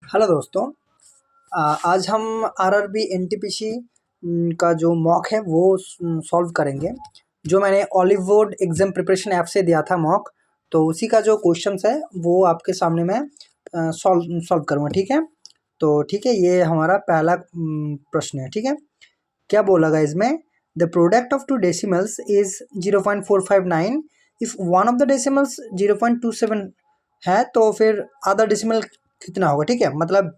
Hello दोस्तों। आज हम आरआरबी एनटीपीसी का जो मॉक है वो सॉल्व करेंगे। जो मैंने olive board exam preparation app से दिया था मॉक, तो उसी का जो क्वेश्चंस है वो आपके सामने मैं सॉल्व करूँगा। ठीक है, तो ठीक है, ये हमारा पहला प्रश्न है। ठीक है, क्या बोला गया इसमें? The product of two decimals is 0.459। If one of the decimals 0.27 है तो फिर आधा डेसिमल कितना होगा? ठीक है, मतलब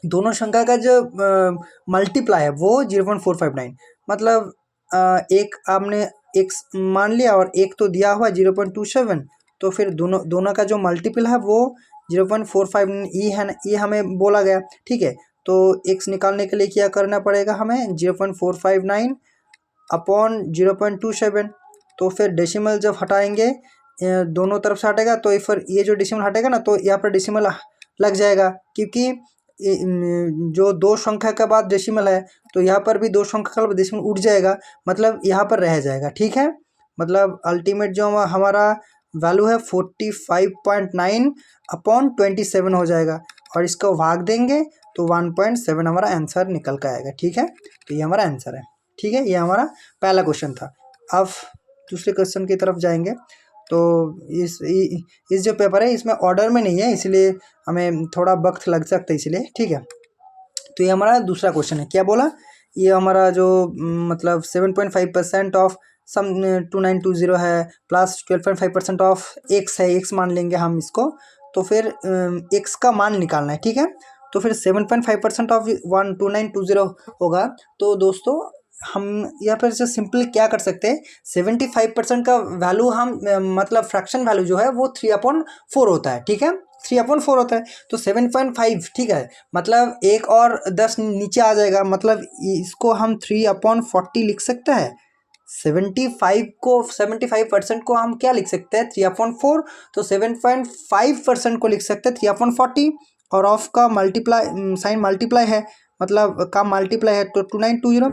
दोनों संख्या का जो मल्टीप्लाई है वो 0.459, मतलब एक आपने एक मान लिया और एक तो दिया हुआ 0.27, तो फिर दोनों दोनों का जो मल्टीपल है वो 0.45 ई है ना, ये हमें बोला गया। ठीक है, तो एक्स निकालने के लिए क्या करना पड़ेगा हमें? 0.459 अपॉन 0.27। तो फिर डेसिमल जब हटाएंगे दोनों तरफ से हटेगा, तो फिर ये जो डेसिमल हटेगा ना, तो यहाँ पर डेसिमल लग जाएगा, क्योंकि जो दो संख्या के बाद डेसिमल है तो यहाँ पर भी दो संख्या का डेसिमल उठ जाएगा, मतलब यहाँ पर रह जाएगा। ठीक है, मतलब अल्टीमेट जो हमारा वैल्यू है 45.9 अपॉन 27 हो जाएगा, और इसको भाग देंगे तो 1.7 हमारा आंसर निकल कर आएगा। ठीक है, तो ये हमारा आंसर है। ठीक है, ये हमारा पहला क्वेश्चन था। अब दूसरे क्वेश्चन की तरफ जाएंगे। तो इस जो पेपर है इसमें ऑर्डर में नहीं है, इसलिए हमें थोड़ा वक्त लग सकता है, इसलिए। ठीक है, तो ये हमारा दूसरा क्वेश्चन है। क्या बोला? ये हमारा जो मतलब 7.5% ऑफ सम 2920 है, प्लस 12.5% ऑफ एक्स है, एक्स मान लेंगे हम इसको। तो फिर एक्स का मान निकालना है। ठीक है, तो फिर 7.5% ऑफ 12920 होगा। तो दोस्तों हम यहाँ पर से सिंपली क्या कर सकते हैं, 75% का वैल्यू हम मतलब फ्रैक्शन वैल्यू जो है वो 3/4 होता है। ठीक है, 3/4 होता है, तो 7.5। ठीक है, मतलब एक और 10 नीचे आ जाएगा, मतलब इसको हम 3/40 लिख सकते हैं। 75% को हम क्या लिख सकते हैं? 3/4। तो 7.5% को लिख सकते हैं 3/40, और ऑफ का मल्टीप्लाई साइन मल्टीप्लाई है, मतलब का मल्टीप्लाई है, तो 2920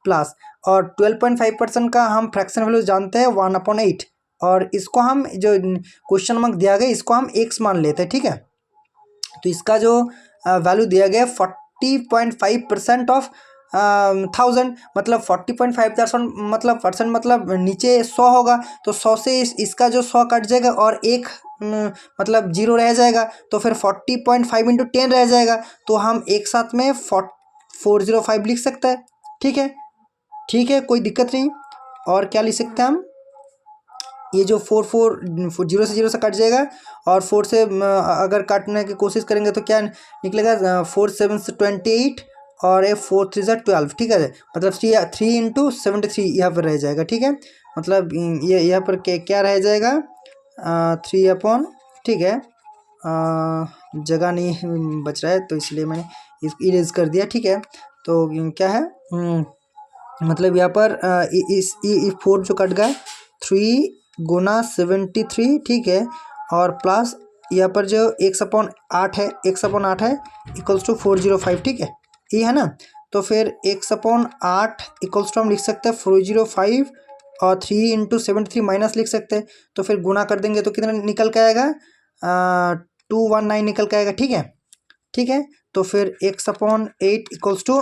प्लस, और 12.5% का हम फ्रैक्शन वैल्यू जानते हैं 1/8, और इसको हम जो क्वेश्चन मार्क दिया गया इसको हम एक्स मान लेते हैं। ठीक है, तो इसका जो वैल्यू दिया गया 40.5% ऑफ 1000, मतलब 40.5% मतलब परसेंट, मतलब नीचे 100 होगा, तो 100 से इसका जो 100 कट जाएगा और एक मतलब 0 रह जाएगा, तो फिर 40.5 इंटू 10 रह जाएगा, तो हम एक साथ में 405 लिख सकते हैं। ठीक है, ठीक है, कोई दिक्कत नहीं। और क्या लिख सकते हैं हम? ये जो 0 से कट जाएगा, और 4 से अगर काटने की कोशिश करेंगे तो क्या निकलेगा? 4 7 से 28, और ये 4 3 से 12। ठीक है, मतलब 3 इंटू 73 यहाँ पर रह जाएगा। ठीक है, मतलब ये यहाँ पर क्या रह जाएगा? 3/। ठीक है, जगह नहीं बच रहा है, तो इसलिए मैंने इरेज कर दिया। ठीक है, तो क्या है, मतलब यहाँ पर इस 4 जो कट गया, 3 गुना 73। ठीक है, और प्लस यहाँ पर जो 1/8 है, 1/8 है इक्वल्स टू 405। ठीक है, ये है ना, तो फिर 1/8 इक्वल्स टू हम लिख सकते हैं 405, और 3 इंटू 73 माइनस लिख सकते हैं, तो फिर गुना कर देंगे तो कितना निकल के आएगा? 219 निकल के आएगा। ठीक है, ठीक है, तो फिर 1/8 इक्वल्स टू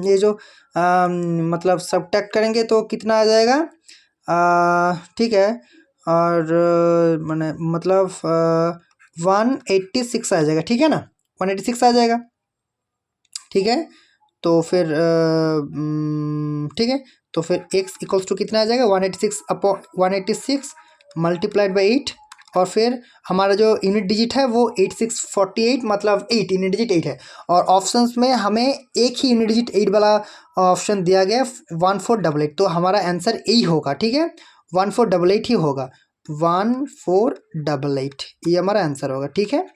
ये जो मतलब सब्ट्रैक्ट करेंगे तो कितना आ जाएगा? ठीक है, और मैंने मतलब 186 आ जाएगा। ठीक है ना, 186 आ जाएगा। ठीक है, तो फिर ठीक है, तो फिर x इक्वल्स टू कितना आ जाएगा? 186 मल्टीप्लाइड बाई 8, और फिर हमारा जो यूनिट डिजिट है वो 8648, मतलब 8 यूनिट डिजिट 8 है, और ऑप्शंस में हमें एक ही यूनिट डिजिट 8 वाला ऑप्शन दिया गया 1488, तो हमारा आंसर यही होगा। ठीक है, 1488 ही होगा, 1488 ये हमारा आंसर होगा। ठीक है,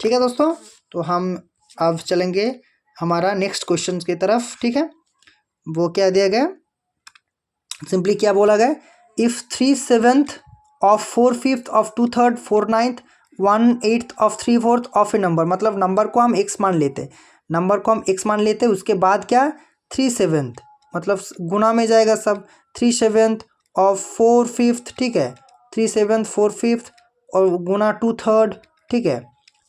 ठीक है दोस्तों, तो हम अब चलेंगे हमारा नेक्स्ट क्वेश्चन की तरफ। ठीक है, वो क्या दिया गया? सिंपली क्या बोला गया? If 3/7 of 4/5 of 2/3 4/9 1/8 of 3/4 of A number, मतलब नंबर को हम एक्स मान लेते, नंबर को हम एक्स मान लेते, उसके बाद क्या? 3/7 मतलब गुना में जाएगा सब, 3/7 ऑफ 4/5। ठीक है, 3/7 4/5 और गुना 2/3। ठीक है,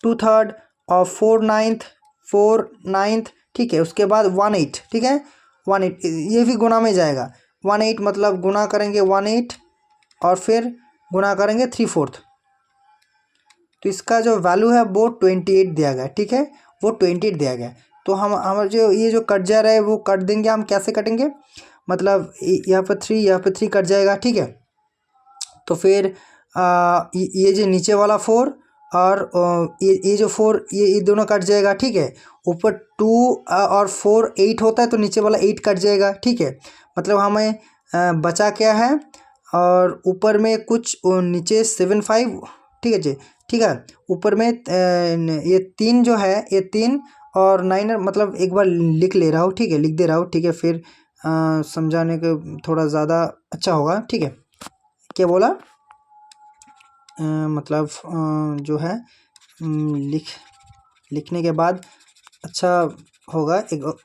2/3 और 4/9, ठीक है। उसके बाद 1/8, ठीक है, 1/8 ये भी गुना में जाएगा। 1/8 मतलब गुना करेंगे 1/8 और फिर गुना करेंगे 3/4, तो इसका जो वैल्यू है वो 28 दिया गया, ठीक है, वो 28 दिया गया। तो हम हमारे जो ये जो कट जा रहा है वो कट देंगे हम। कैसे कटेंगे, मतलब यहाँ पर 3, यहाँ पर 3 कट जाएगा, ठीक है। तो फिर ये जो नीचे वाला 4 और ये जो 4 ये दोनों कट जाएगा, ठीक है। ऊपर 2 और 4 8 होता है, तो नीचे वाला 8 कट जाएगा, ठीक है। मतलब हमें बचा क्या है, और ऊपर में कुछ नीचे 7 5, ठीक है जी, ठीक है। ऊपर में ये 3 जो है, ये 3 और 9, मतलब एक बार लिख ले रहा हूँ, ठीक है, लिख दे रहा हूँ, ठीक है। फिर समझाने के थोड़ा ज़्यादा अच्छा होगा, ठीक है। क्या बोला, मतलब जो है लिखने के बाद अच्छा होगा।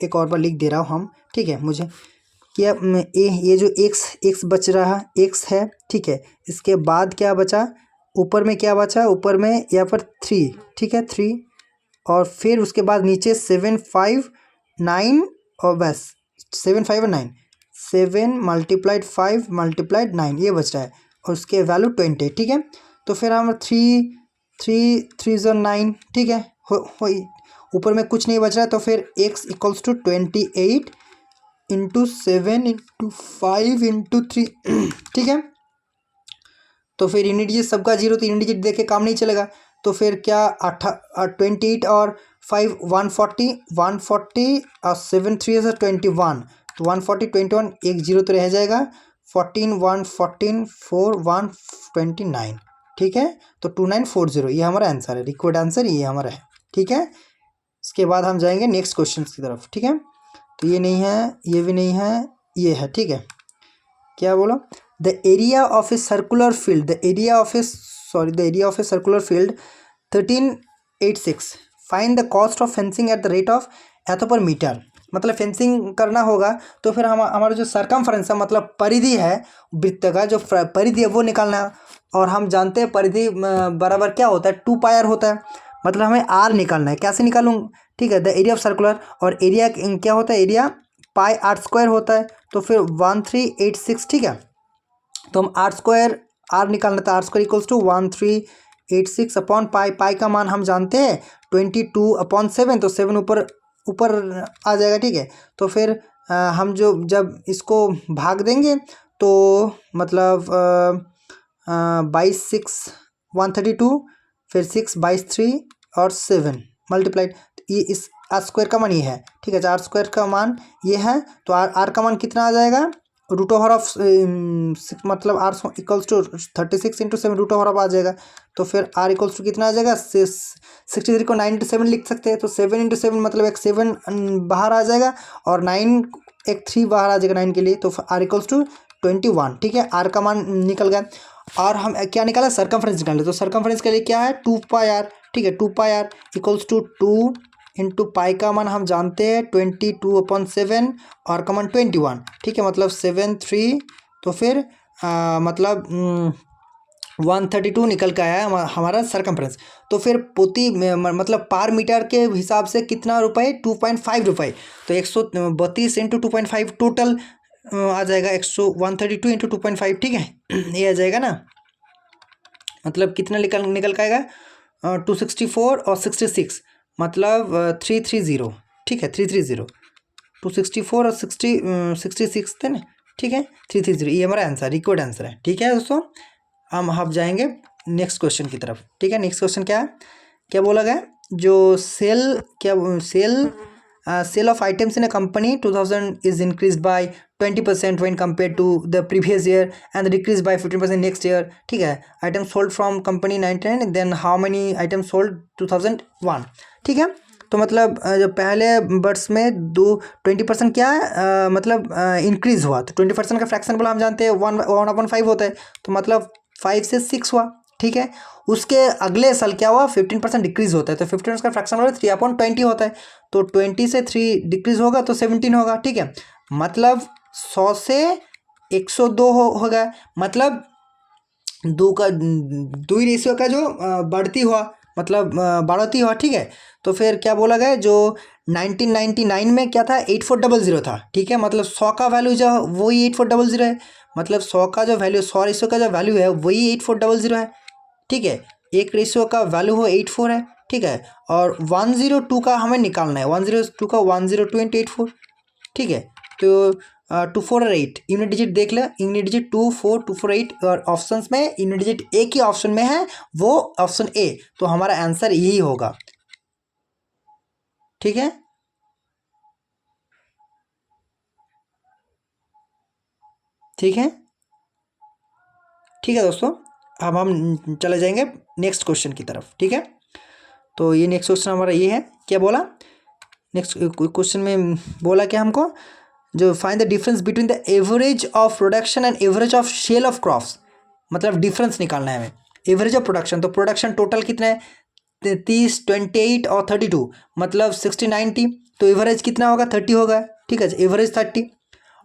एक और बार लिख दे रहा हूँ हम, ठीक है। मुझे क्या ये जो x बच रहा x है, ठीक है। इसके बाद क्या बचा, ऊपर में क्या बचा, ऊपर में यहाँ पर 3, ठीक है, 3, और फिर उसके बाद नीचे 7 5 9, और बस 7 5 और 9, 7 × 5 × 9 ये बच रहा है, और उसके वैल्यू 20, ठीक है। तो फिर हम 3 9, ठीक है, हो ऊपर में कुछ नहीं बच रहा है, तो फिर x = 28 × 7 × 5 × 3 ठीक है। तो फिर यूनिट सबका 0, तो यूनिट डिजिट देख के काम नहीं चलेगा। तो फिर क्या 28 और 5 140, 140 और 7 3 21, तो 140 21 एक 0 तो रह जाएगा। 14 1 14 4 1 29, ठीक है। तो 2940 ये हमारा आंसर है, रिक्वायर्ड आंसर ये हमारा है, ठीक है। इसके बाद हम जाएंगे नेक्स्ट क्वेश्चन की तरफ, ठीक है। तो ये नहीं है, ये भी नहीं है, ये है, ठीक है। क्या बोला, the area of a circular field, the area of a circular field 1386, find the cost of fencing at the rate of एथो पर मीटर। मतलब फेंसिंग करना होगा, तो फिर हमारा जो सरकमफ्रेंस है, मतलब परिधि है वृत्त का, जो परिधि है वो निकालना है। और हम जानते हैं परिधि बराबर क्या होता है, 2πr होता है। मतलब हमें आर निकालना है। कैसे निकालूँ, ठीक है, द एरिया ऑफ सर्कुलर, और एरिया क्या होता है, एरिया πr² होता है। तो फिर 1386, ठीक है। तो हम आर निकालना था, r² = 1386 अपॉन पाई का मान हम जानते हैं 22/7, तो 7 ऊपर ऊपर आ जाएगा, ठीक है। तो फिर हम जब इसको भाग देंगे, तो मतलब 22 6 132, फिर 6 22 3 और 7 मल्टीप्लाइड, ये इस r² का मान ये है, ठीक है। r² का मान ये है, तो r का मान कितना आ जाएगा, √ऑफ मतलब r = 36 × 7 √ऑफ आ जाएगा। तो फिर r = कितना आ जाएगा, 63 को 9 × 7 लिख सकते हैं। तो 7 × 7 मतलब एक 7 बाहर आ जाएगा, और 9 एक 3 बाहर आ जाएगा 9 के लिए। तो r = 21, ठीक है। r का मान निकल गया। और हम क्या निकाला, सरकमफ्रेंस निकाले। तो सरकमफ्रेंस के लिए क्या है, 2πr, ठीक है। 2πr = 2 × पाई का मान हम जानते हैं 22/7, और का मान 21, ठीक है। मतलब 7 3, तो फिर मतलब 132 निकल के आया हमारा सरकमफ्रेंस। तो फिर मतलब पार मीटर के हिसाब से कितना रुपए, 2.5 रुपये। तो 132 × 2.5 टोटल आ जाएगा 132 × 2.5, ठीक है। ये आ जाएगा ना, मतलब कितना निकल के आएगा, 264 और 66, मतलब 330, ठीक है, 330, 264 और 66 थे ना, ठीक है, 330 ये हमारा आंसर, रिक्वायर्ड आंसर है, ठीक है दोस्तों। हम जाएंगे नेक्स्ट क्वेश्चन की तरफ, ठीक है। नेक्स्ट क्वेश्चन क्या है, क्या बोला गया, जो sale of items in a company 2000 is increased by 20% when compared to the previous year and decreased by 15% next year, ठीक है। items sold from company 99, then how many items sold 2001, ठीक है। तो मतलब जो पहले वर्ष में 20% क्या है, मतलब इंक्रीज़ हुआ। तो 20% का फ्रैक्शन बोला हम जानते हैं 1/5 होता है, तो मतलब 5 से 6 हुआ, ठीक है। उसके अगले साल क्या हुआ, 15% डिक्रीज़ होता है। तो 15% का फ्रैक्शन बोला 3/20 होता है। तो 20 से 3 डिक्रीज़ होगा तो 17 होगा, ठीक है। मतलब 100 से 102 हो गया। मतलब 2 रेशियो का जो बढ़ती हुआ, मतलब बढ़ोतरी हुआ, ठीक है। तो फिर क्या बोला गया, जो 1999 में क्या था 8400 था, ठीक है। मतलब 100 का वैल्यू जो वही 8400 है, मतलब 100 का जो वैल्यू 100 रेशियो का जो वैल्यू है वही 8400 है, ठीक है। एक रेशियो का वैल्यू हो 84 है, ठीक है। और 102 का हमें निकालना है, 102 का 102 इंटू 84, ठीक है। तो 2 4 और 8 यूनिट डिजिट देख ले, यूनिट डिजिट 2 4 2 4 8 और ऑप्शंस में यूनिट डिजिट एक ही ऑप्शन में है, वो ऑप्शन ए। तो हमारा आंसर यही होगा, ठीक है। ठीक है, ठीक है दोस्तों, अब हम चले जाएंगे नेक्स्ट क्वेश्चन की तरफ, ठीक है। तो ये नेक्स्ट क्वेश्चन हमारा ये है, क्या बोला नेक्स्ट क्वेश्चन में, बोला क्या हमको, जो find the difference between the average of production and average of sale of crops, मतलब डिफरेंस निकालना है हमें। एवरेज ऑफ प्रोडक्शन, तो प्रोडक्शन टोटल कितना है 30 28 और 32, मतलब 60 90, तो एवरेज कितना होगा 30 होगा, ठीक है। एवरेज 30,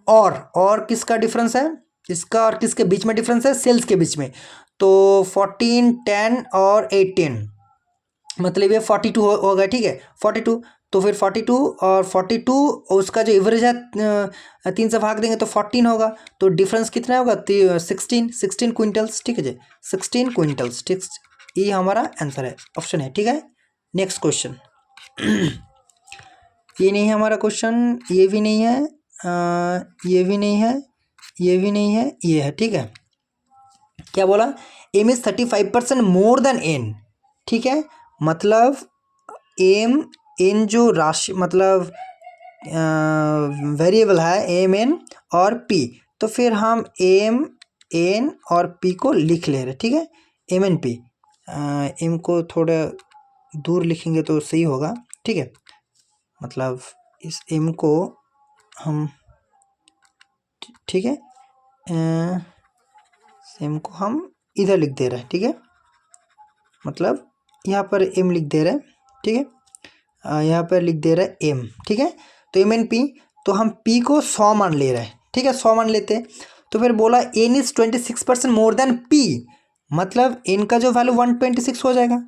और किसका डिफरेंस है, इसका और किसके बीच में डिफरेंस है, सेल्स के बीच में। तो 14 10 और 18, मतलब ये 42 होगा, ठीक है 42। तो फिर 42 और 42 उसका जो एवरेज है 3 से भाग देंगे तो 14 होगा, तो डिफरेंस कितना होगा 16 क्विंटल्स, ठीक है जी 16 क्विंटल्स, ठीक। ये हमारा आंसर है, ऑप्शन है, ठीक है। नेक्स्ट क्वेश्चन ये नहीं है हमारा क्वेश्चन, ये भी नहीं है, ये भी नहीं है, ये भी नहीं है, ये है, ठीक है। क्या बोला, M is 35% more than N, ठीक है। मतलब एम एन जो राशि, मतलब वेरिएबल है एम एन और पी, तो फिर हम एम एन और पी को लिख ले रहे, ठीक है। एम एन पी, एम को थोड़ा दूर लिखेंगे तो सही होगा, ठीक है। मतलब इस एम को हम, ठीक है, एम को हम इधर लिख दे रहे हैं, ठीक है। मतलब यहाँ पर एम लिख दे रहे हैं, ठीक है। यहाँ पर लिख दे रहे हैं एम, ठीक है। तो एम एन पी, तो हम पी को 100 मान ले रहे हैं, ठीक है, 100 मान लेते हैं। तो फिर बोला N is 26% more than P, मतलब एन का जो वैल्यू 126 हो जाएगा।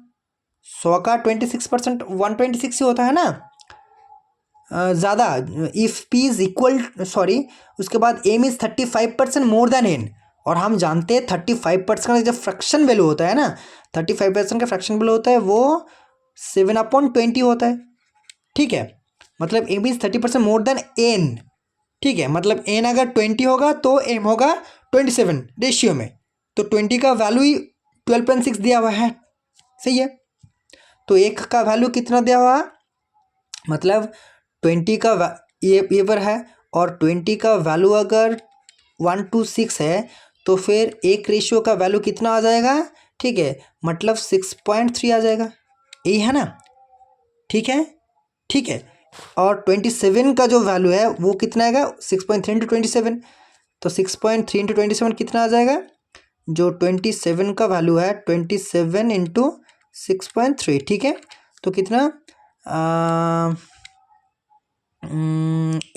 100 का 26% 126 ही होता है ना, ज़्यादा। If P is equal, sorry, उसके बाद M is 35% more than N, और हम जानते हैं 35% का जो फ्रैक्शन वैल्यू होता है ना, 35% का फ्रैक्शन वैल्यू होता है वो 7/20 होता है, ठीक है। मतलब M is 30% more than N, ठीक है। मतलब एन अगर 20 होगा तो एम होगा 27 रेशियो में, तो 20 का वैल्यू ही 12.6 दिया हुआ है, सही है। तो एक का वैल्यू कितना दिया हुआ है, मतलब 20 का ये पर है, और 20 का वैल्यू अगर 1 to 6 है, तो फिर एक रेशियो का वैल्यू कितना आ जाएगा, ठीक है, मतलब 6.3 आ जाएगा, यही है ना, ठीक है, ठीक है। और 27 का जो वैल्यू है वो कितना आएगा 6.3 इंटू 27, तो 6.3 इंटू 27 कितना आ जाएगा, जो 27 का वैल्यू है 27 इंटू 6.3, ठीक है। तो कितना,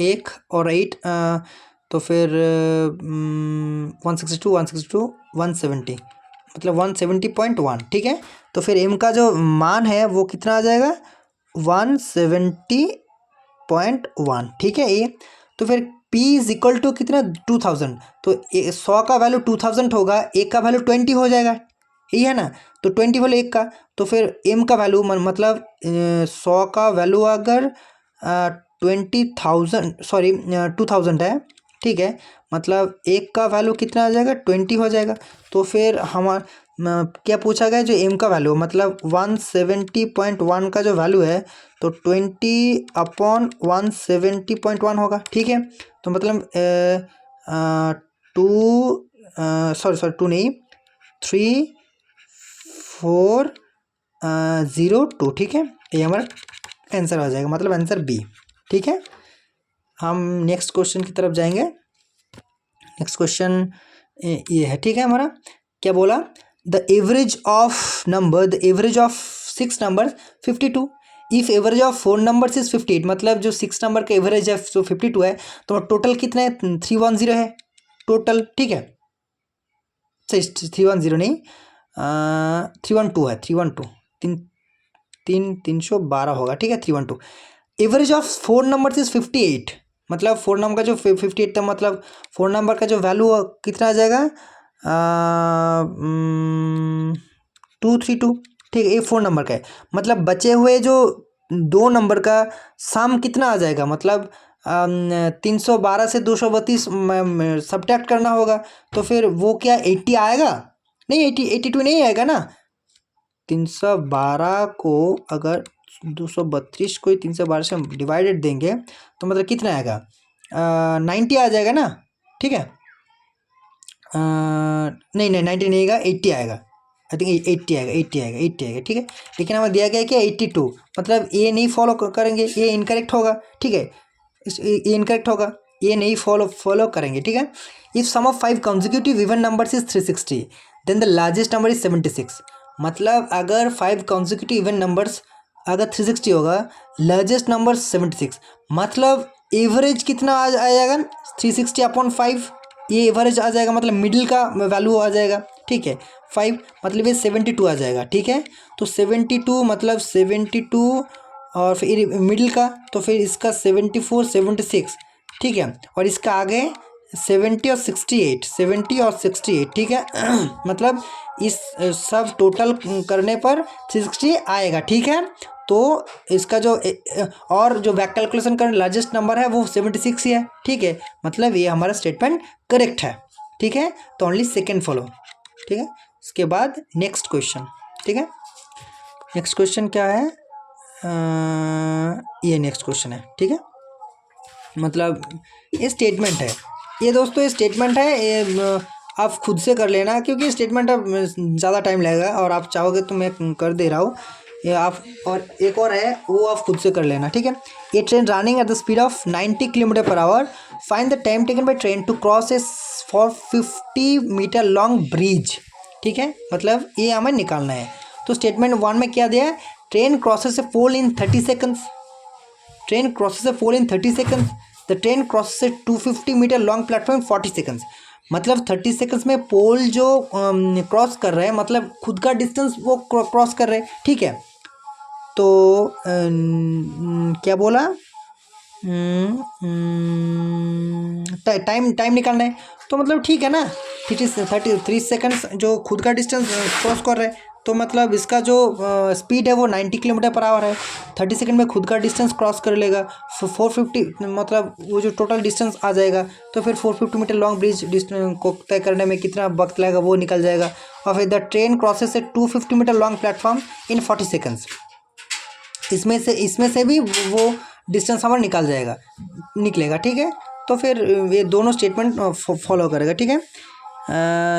एक और 8, तो फिर 162 162 170, मतलब 170.1, ठीक है। तो फिर एम का जो मान है वो कितना आ जाएगा 170.1, ठीक है ये। तो फिर P इज इक्वल टू कितना 2000, तो 100 का वैल्यू 2000 होगा, एक का वैल्यू 20 हो जाएगा, यही है ना। तो 20 वाले एक का, तो फिर एम का वैल्यू मतलब 100 का वैल्यू अगर 20,000, सॉरी 2000 है, ठीक है। मतलब एक का वैल्यू कितना आ जाएगा 20 हो जाएगा। तो फिर हमारा क्या पूछा गया, जो एम का वैल्यू मतलब 170.1 का जो वैल्यू है, तो 20/170.1 होगा, ठीक है। तो मतलब 2, सॉरी 2 नहीं 3402, ठीक है, ये हमारा आंसर आ जाएगा, मतलब आंसर बी, ठीक है। हम नेक्स्ट क्वेश्चन की तरफ जाएंगे। नेक्स्ट क्वेश्चन ये है, ठीक है हमारा, क्या बोला, the average of number, the average of 6 number 52, if average of 4 numbers is 58, मतलब जो 6 नंबर का एवरेज है जो 52 है, तो टोटल कितना है 310 है टोटल, ठीक है। सही 310 नहीं 312 है, 312, 312 होगा, ठीक है, 312। एवरेज ऑफ 4 नंबर इज 58, मतलब 4 नंबर का जो 58 था, मतलब 4 नंबर का जो वैल्यू कितना आ जाएगा, 232, ठीक है, ये 4 नंबर का है। मतलब बचे हुए जो 2 नंबर का सम कितना आ जाएगा, मतलब 312 से 232 सब्ट्रैक्ट करना होगा, तो फिर वो क्या 80 आएगा, नहीं 82 नहीं आएगा ना। 312 को अगर 232 को 312 से हम डिवाइडेड देंगे तो मतलब कितना आएगा, 90 आ जाएगा ना, ठीक है। नहीं नहीं 90 नहीं आएगा, 80 आएगा, आई थिंक 80 आएगा, 80 आएगा, 80 आएगा, ठीक है। लेकिन हमें दिया गया है क्या 82, मतलब ये नहीं फॉलो करेंगे, ये इनकरेक्ट होगा, ठीक है, ये इनकरेक्ट होगा, ये नहीं फॉलो करेंगे, ठीक है। If sum of 5 consecutive even numbers is 360 then the largest number is 76, मतलब अगर 5 consecutive इवन नंबर्स अगर 360 होगा, लार्जेस्ट नंबर 76, मतलब एवरेज कितना आ जाएगा 360 अपॉन 5, ये एवरेज आ जाएगा, मतलब मिडिल का वैल्यू आ जाएगा, ठीक है। 5 मतलब ये 72 आ जाएगा, ठीक है। तो 72 मतलब 72 और फिर मिडिल का, तो फिर इसका 74 76, ठीक है, और इसका आगे 70 और 68, 70 और 68, ठीक है। मतलब इस सब टोटल करने पर 360 आएगा, ठीक है। तो इसका जो और जो बैक कैलकुलेशन करने लार्जेस्ट नंबर है वो 76 ही है, ठीक है, मतलब ये हमारा स्टेटमेंट करेक्ट है, ठीक है। तो ओनली सेकेंड फॉलो, ठीक है। उसके बाद नेक्स्ट क्वेश्चन, ठीक है। नेक्स्ट क्वेश्चन क्या है, ये नेक्स्ट क्वेश्चन है, ठीक है। मतलब ये स्टेटमेंट है, ये दोस्तों ये स्टेटमेंट है, ये आप खुद से कर लेना, क्योंकि स्टेटमेंट अब ज़्यादा टाइम लगेगा, और आप चाहोगे तो मैं कर दे रहा हूँ ये आप, और एक और है वो आप खुद से कर लेना, ठीक है। ये train running at the speed of 90 km/h, find the time taken by train to cross a 450 metre long bridge, ठीक है, मतलब ये हमें निकालना है। तो स्टेटमेंट 1 में क्या दिया है, train crosses a pole in 30 seconds, train crosses a pole in 30 seconds, the train crosses a 250 metre long platform 40 seconds, मतलब 30 सेकंड्स में पोल जो क्रॉस कर रहे हैं, मतलब खुद का डिस्टेंस वो क्रॉस कर रहे हैं, ठीक है। तो क्या बोला, टाइम निकालना है, तो मतलब ठीक है ना, 33 सेकंड्स जो खुद का डिस्टेंस क्रॉस कर रहे हैं, तो मतलब इसका जो स्पीड है वो 90 km/h है, 30 सेकंड में खुद का डिस्टेंस क्रॉस कर लेगा, 450 मतलब वो जो टोटल डिस्टेंस आ जाएगा, तो फिर 450 मीटर लॉन्ग ब्रिज को तय करने में कितना वक्त लगेगा वो निकल जाएगा, और फिर द ट्रेन क्रॉसेस से 250 metre long platform in 40 seconds, इसमें से भी वो डिस्टेंस हमारा निकलेगा, ठीक है। तो फिर ये दोनों स्टेटमेंट फॉलो करेगा, ठीक है।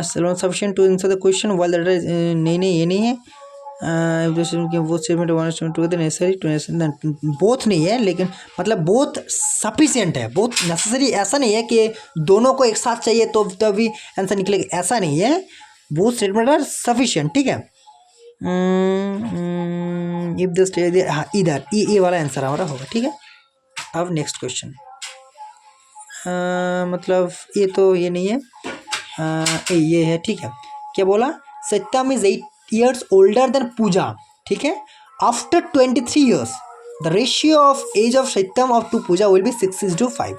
Sufficient to answer the question while that नहीं ये नहीं है, वो statement one statement together necessary to both नहीं है, लेकिन मतलब बोथ सफिशिएंट है, बोथ नेसेसरी ऐसा नहीं है कि दोनों को एक साथ चाहिए तो तभी आंसर निकलेगा, ऐसा नहीं है, बोथ स्टेटमेंट आर सफिशिएंट, ठीक है। इफ द स्टेट, हाँ इधर ये वाला आंसर हमारा होगा, ठीक है। अब नेक्स्ट क्वेश्चन, मतलब ये तो ये नहीं है, ये है, ठीक है। क्या बोला, Satyam is 8 years older than Pooja, ठीक है। After 23 years the ratio of age of Satyam of to Pooja will be 6:5,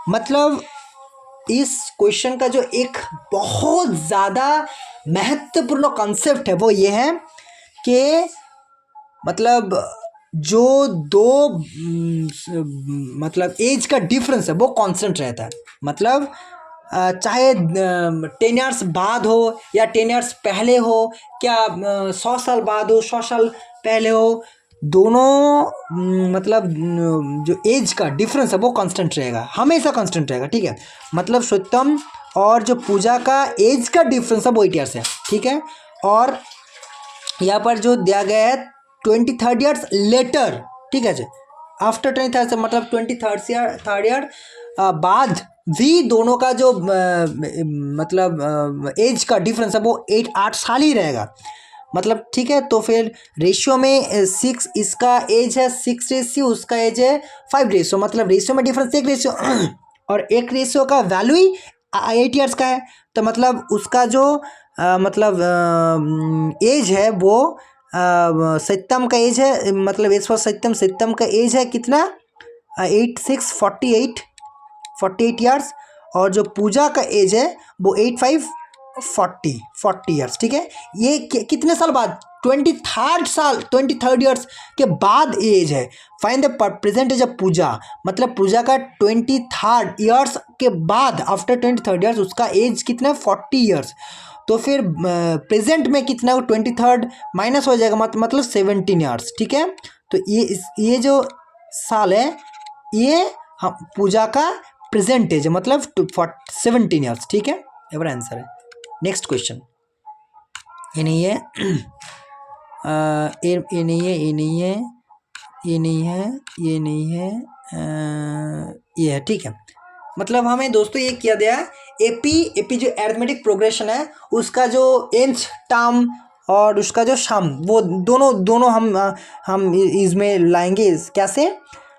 मतलब इस क्वेश्चन का जो एक बहुत ज़्यादा महत्वपूर्ण कॉन्सेप्ट है वो ये है कि मतलब जो दो मतलब एज का डिफरेंस है वो कांस्टेंट रहता है, मतलब चाहे 10 years बाद हो या 10 years पहले हो, क्या 100 साल बाद हो, 100 साल पहले हो, दोनों मतलब जो एज का डिफरेंस है वो कांस्टेंट रहेगा, हमेशा कांस्टेंट रहेगा, ठीक है। मतलब सत्यम और जो पूजा का एज का डिफरेंस है वो 8 years है, ठीक है। और यहाँ पर जो दिया गया है 23rd years लेटर, ठीक है जी, आफ्टर 23rd से मतलब 23rd year बाद भी दोनों का जो मतलब एज का डिफरेंस है वो 8 साल ही रहेगा, मतलब ठीक है। तो फिर रेशियो में 6 इसका एज है 6 रेशियो, उसका एज है 5 रेशियो, मतलब रेशियो में डिफरेंस एक रेशियो और एक रेशियो का वैल्यू ही 8 years का है, तो मतलब उसका जो मतलब एज है वो सत्यम का एज है, मतलब एज फॉर सत्यम, सत्यम का एज है कितना, 48 ईयर्स। और जो पूजा का एज है वो 85 40 ईयर्स, ठीक है। ये कितने साल बाद, 23rd ईयर्स के बाद एज है। Find the present age of Puja, मतलब पूजा का 23rd ईयर्स के बाद, आफ्टर 23rd ईयर्स उसका एज कितना है, 40 ईयर्स। तो फिर प्रेजेंट में कितना, 23rd माइनस हो जाएगा, मतलब 17 ईयर्स, ठीक है। तो ये जो साल है ये हम पूजा का प्रेजेंट एज है, मतलब 17 ईयर्स, ठीक है। ये बड़ा आंसर है। नेक्स्ट क्वेश्चन, ये नहीं है, ये नहीं है, ये नहीं है, ये नहीं है, ये नहीं है, ये है, ठीक है। मतलब हमें दोस्तों ये किया गया है, एपी जो एरिथमेटिक प्रोग्रेशन है उसका जो nth टर्म और उसका जो सम, वो दोनों हम इसमें लाएंगे। कैसे,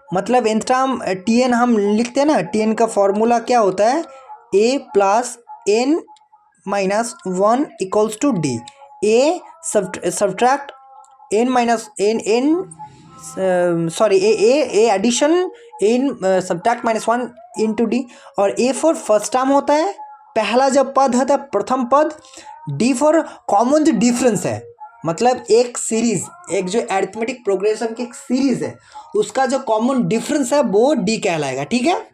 मतलब nth टर्म tn हम लिखते हैं ना, tn का फॉर्मूला क्या होता है, a plus n minus 1 equals to D. A subtract n minus n sorry A addition in subtract -1 into D. और ए फॉर फर्स्ट टर्म होता है, पहला जब पद होता है प्रथम पद। डी फॉर कॉमन जो डिफरेंस है, मतलब एक सीरीज, एक जो अरिथमेटिक प्रोग्रेशन की एक सीरीज है उसका जो कॉमन डिफरेंस है वो डी कहलाएगा, ठीक है।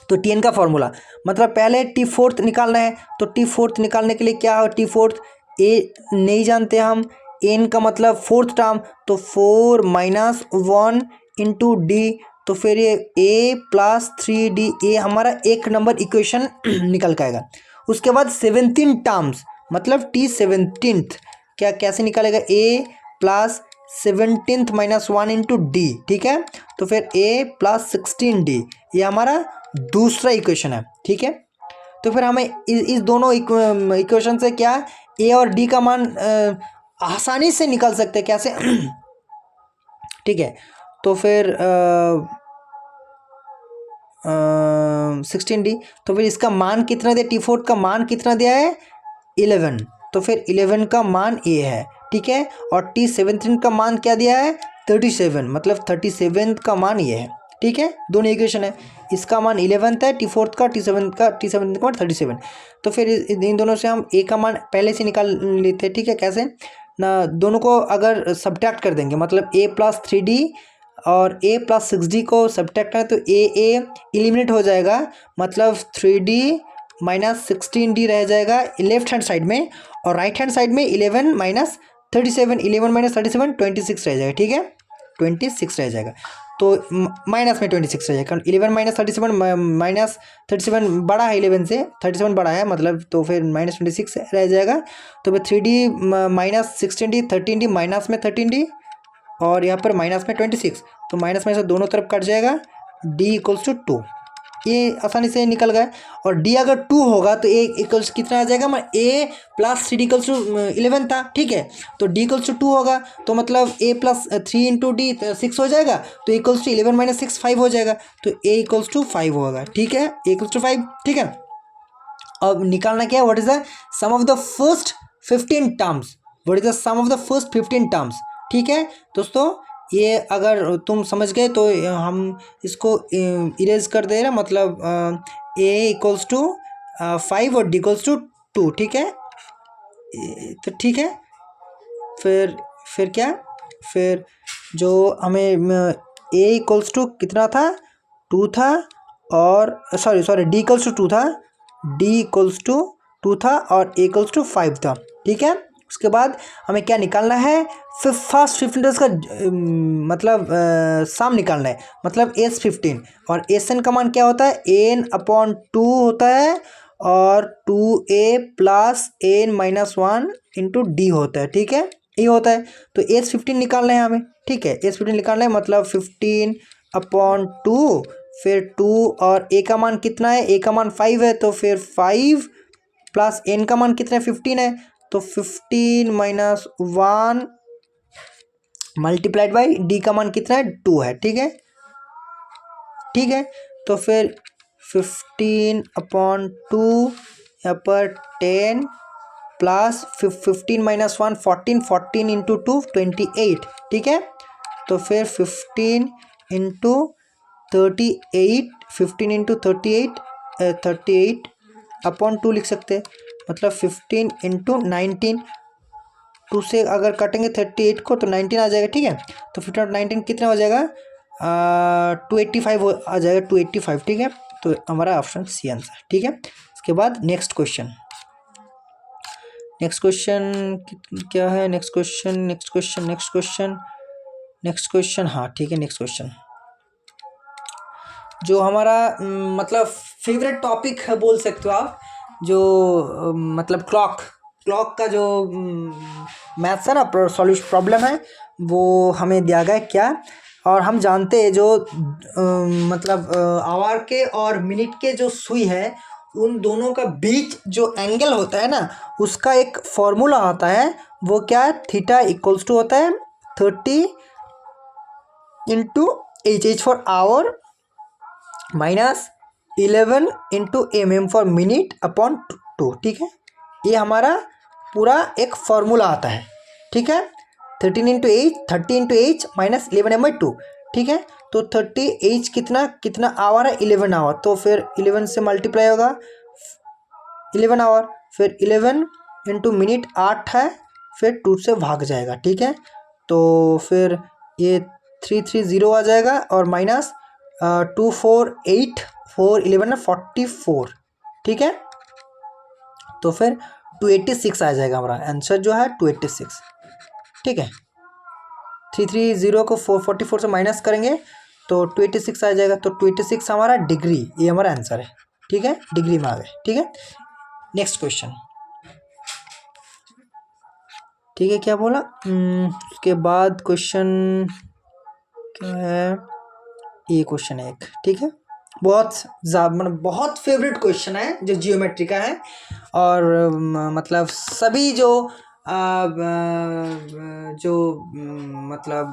तो टी एन का फॉर्मूला, मतलब पहले टी फोर्थ निकालना है, तो टी फोर्थ निकालने के लिए क्या हो, टी फोर्थ ए नहीं जानते हम, एन का मतलब फोर्थ टर्म, तो 4 माइनस 1 इंटू डी। तो फिर ये ए प्लस 3d, ए हमारा एक नंबर इक्वेशन निकल के आएगा। उसके बाद 17 टर्म्स, मतलब टी 17th, क्या कैसे निकालेगा, a plus 17th minus 1 into d, ठीक है। तो फिर ए प्लस 16d, ये हमारा दूसरा इक्वेशन है, ठीक है। तो फिर हमें इस दोनों इक्वेशन से क्या, ए और डी का मान आसानी से निकाल सकते हैं, कैसे ठीक है। तो फिर 16d, तो फिर इसका मान कितना दिया, टी फोर्थ का मान कितना दिया है, 11। तो फिर 11 का मान ए है, ठीक है। और टी 17 का मान क्या दिया है, 37, मतलब 37 का मान ये है, ठीक है। दोनों इक्वेशन है, इसका मान 11 है, टी फोर्थ का, टी सेवन का मान 37। तो फिर इन दोनों से हम ए का मान पहले से निकाल लेते हैं, ठीक है। कैसे ना, दोनों को अगर सब्ट्रैक्ट कर देंगे, मतलब ए प्लस 3d और ए प्लस 6d को सब्ट्रैक्ट करें तो ए एलिमिनेट हो जाएगा, मतलब 3d माइनस 16d रह जाएगा लेफ्ट हैंड साइड में, और राइट हैंड साइड में 11 माइनस 37, 11 माइनस 37 26 रह जाएगा, ठीक है, 26 रह जाएगा। तो माइनस में 26 रह जाएगा, 11 माइनस 37 माइनस 37 बड़ा है 11 से, 37 बड़ा है मतलब, तो फिर माइनस 26 रह जाएगा। तो फिर 3d minus 16d, 13d minus में 13d, और यहाँ पर माइनस में 26, तो माइनस में से दोनों तरफ कट जाएगा, d इक्वल्स टू 2, ये आसानी से निकल गया। और d अगर 2 होगा तो a इक्वल्स कितना आ जाएगा, मतलब a plus 3d equals to 11 था, ठीक है। तो d इक्वल्स टू 2 होगा, तो मतलब a प्लस 3 इंटू डी 6 हो जाएगा, तो इक्वल्स टू 11 माइनस 6 5 हो जाएगा, तो a इक्वल्स टू 5 होगा, ठीक है, a इक्वल्स टू 5, ठीक है। अब निकालना क्या है, what is the sum of the first 15 terms, what is the sum of the first 15 terms, ठीक है दोस्तों। ये अगर तुम समझ गए तो हम इसको इरेज कर दे रहे, मतलब a इक्वल्स टू 5 और d इक्वल्स टू 2, ठीक है। तो ठीक है, फिर क्या, फिर जो हमें a इक्वल्स टू कितना था, 2 था, और सॉरी d इक्वल्स टू 2 था, d इक्वल्स टू 2 था, और a इक्वल्स टू 5 था, ठीक है। उसके बाद हमें क्या निकालना है, फर्स्ट 15 डेज का मतलब सम निकालना है, मतलब एस 15, और एस एन का मान क्या होता है, n/2 होता है, और 2a plus n minus 1 into D होता है, ठीक है, ये होता है। तो एस 15 निकालना है हमें, ठीक है, एस 15 निकालना है, मतलब 15/2, फिर 2, और a का मान कितना है, a का मान 5 है, तो फिर 5 प्लस n का मान कितना है, 15 है, तो 15 माइनस 1 मल्टीप्लाइड बाई डी का मान कितना है, 2 है, ठीक है, ठीक है। तो फिर 15/2 यहाँ पर 10 प्लस 15 माइनस 1 14, 14 इंटू 2 28, ठीक है। तो फिर 15 इंटू 38, 15 इंटू 38 38 अपॉन 2 लिख सकते हैं, मतलब 15 इंटू 19, 2 से अगर काटेंगे 38 को तो 19 आ जाएगा, ठीक है। तो 15 19 कितना हो जाएगा, 285 आ जाएगा, 285, ठीक है। तो हमारा ऑप्शन सी आंसर, ठीक है। इसके बाद नेक्स्ट क्वेश्चन क्या है, नेक्स्ट क्वेश्चन, हाँ ठीक है। नेक्स्ट क्वेश्चन जो हमारा मतलब फेवरेट टॉपिक है बोल सकते हो आप, जो मतलब क्लॉक का जो मैथ्स है ना, सॉल्यूशन प्रॉब्लम है, वो हमें दिया गया क्या। और हम जानते हैं जो मतलब आवर के और मिनट के जो सुई है, उन दोनों का बीच जो एंगल होता है ना, उसका एक फॉर्मूला होता है। वो क्या है, थीटा इक्वल्स टू होता है 30 into H for hour minus 11 into M for minute upon 2, ठीक है। ये हमारा पूरा एक फॉर्मूला आता है, ठीक है। 30 इंटू एच माइनस 11/2, ठीक है। तो 30 कितना आवर है, 11 आवर। तो फिर 11 से मल्टीप्लाई होगा 11 आवर, फिर 11 इंटू मिनट 8 है, फिर 2 से भाग जाएगा, ठीक है। तो फिर ये 330 आ जाएगा और माइनस 2 4 8 4 11 44, ठीक है। तो फिर 286 आ जाएगा, हमारा आंसर जो है 286, ठीक है। 330 को 444 से माइनस करेंगे तो 286 आ जाएगा। तो 286 हमारा डिग्री, ये हमारा आंसर है, ठीक है। डिग्री में आ गए, ठीक है। नेक्स्ट क्वेश्चन, ठीक है। क्या बोला उसके बाद क्वेश्चन क्या है, ये क्वेश्चन है एक, ठीक है। मतलब बहुत फेवरेट क्वेश्चन है जो जियोमेट्री का है। और मतलब सभी जो मतलब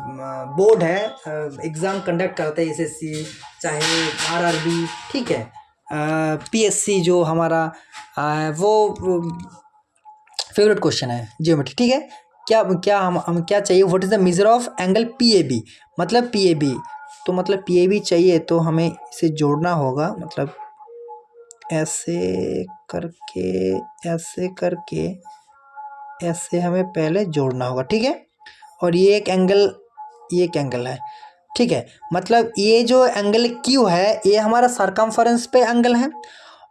बोर्ड है, एग्ज़ाम कंडक्ट करते हैं, एसएससी चाहे आरआरबी, ठीक है, पीएससी जो हमारा वो फेवरेट क्वेश्चन है जियोमेट्री, ठीक है। क्या हम क्या चाहिए, what is the measure of angle PAB, मतलब पीएबी, तो मतलब पीएबी चाहिए तो हमें इसे जोड़ना होगा, मतलब ऐसे करके ऐसे हमें पहले जोड़ना होगा, ठीक है। और ये एक एंगल है, ठीक है। मतलब ये जो एंगल क्यू है, ये हमारा सरकमफेरेंस पे एंगल है,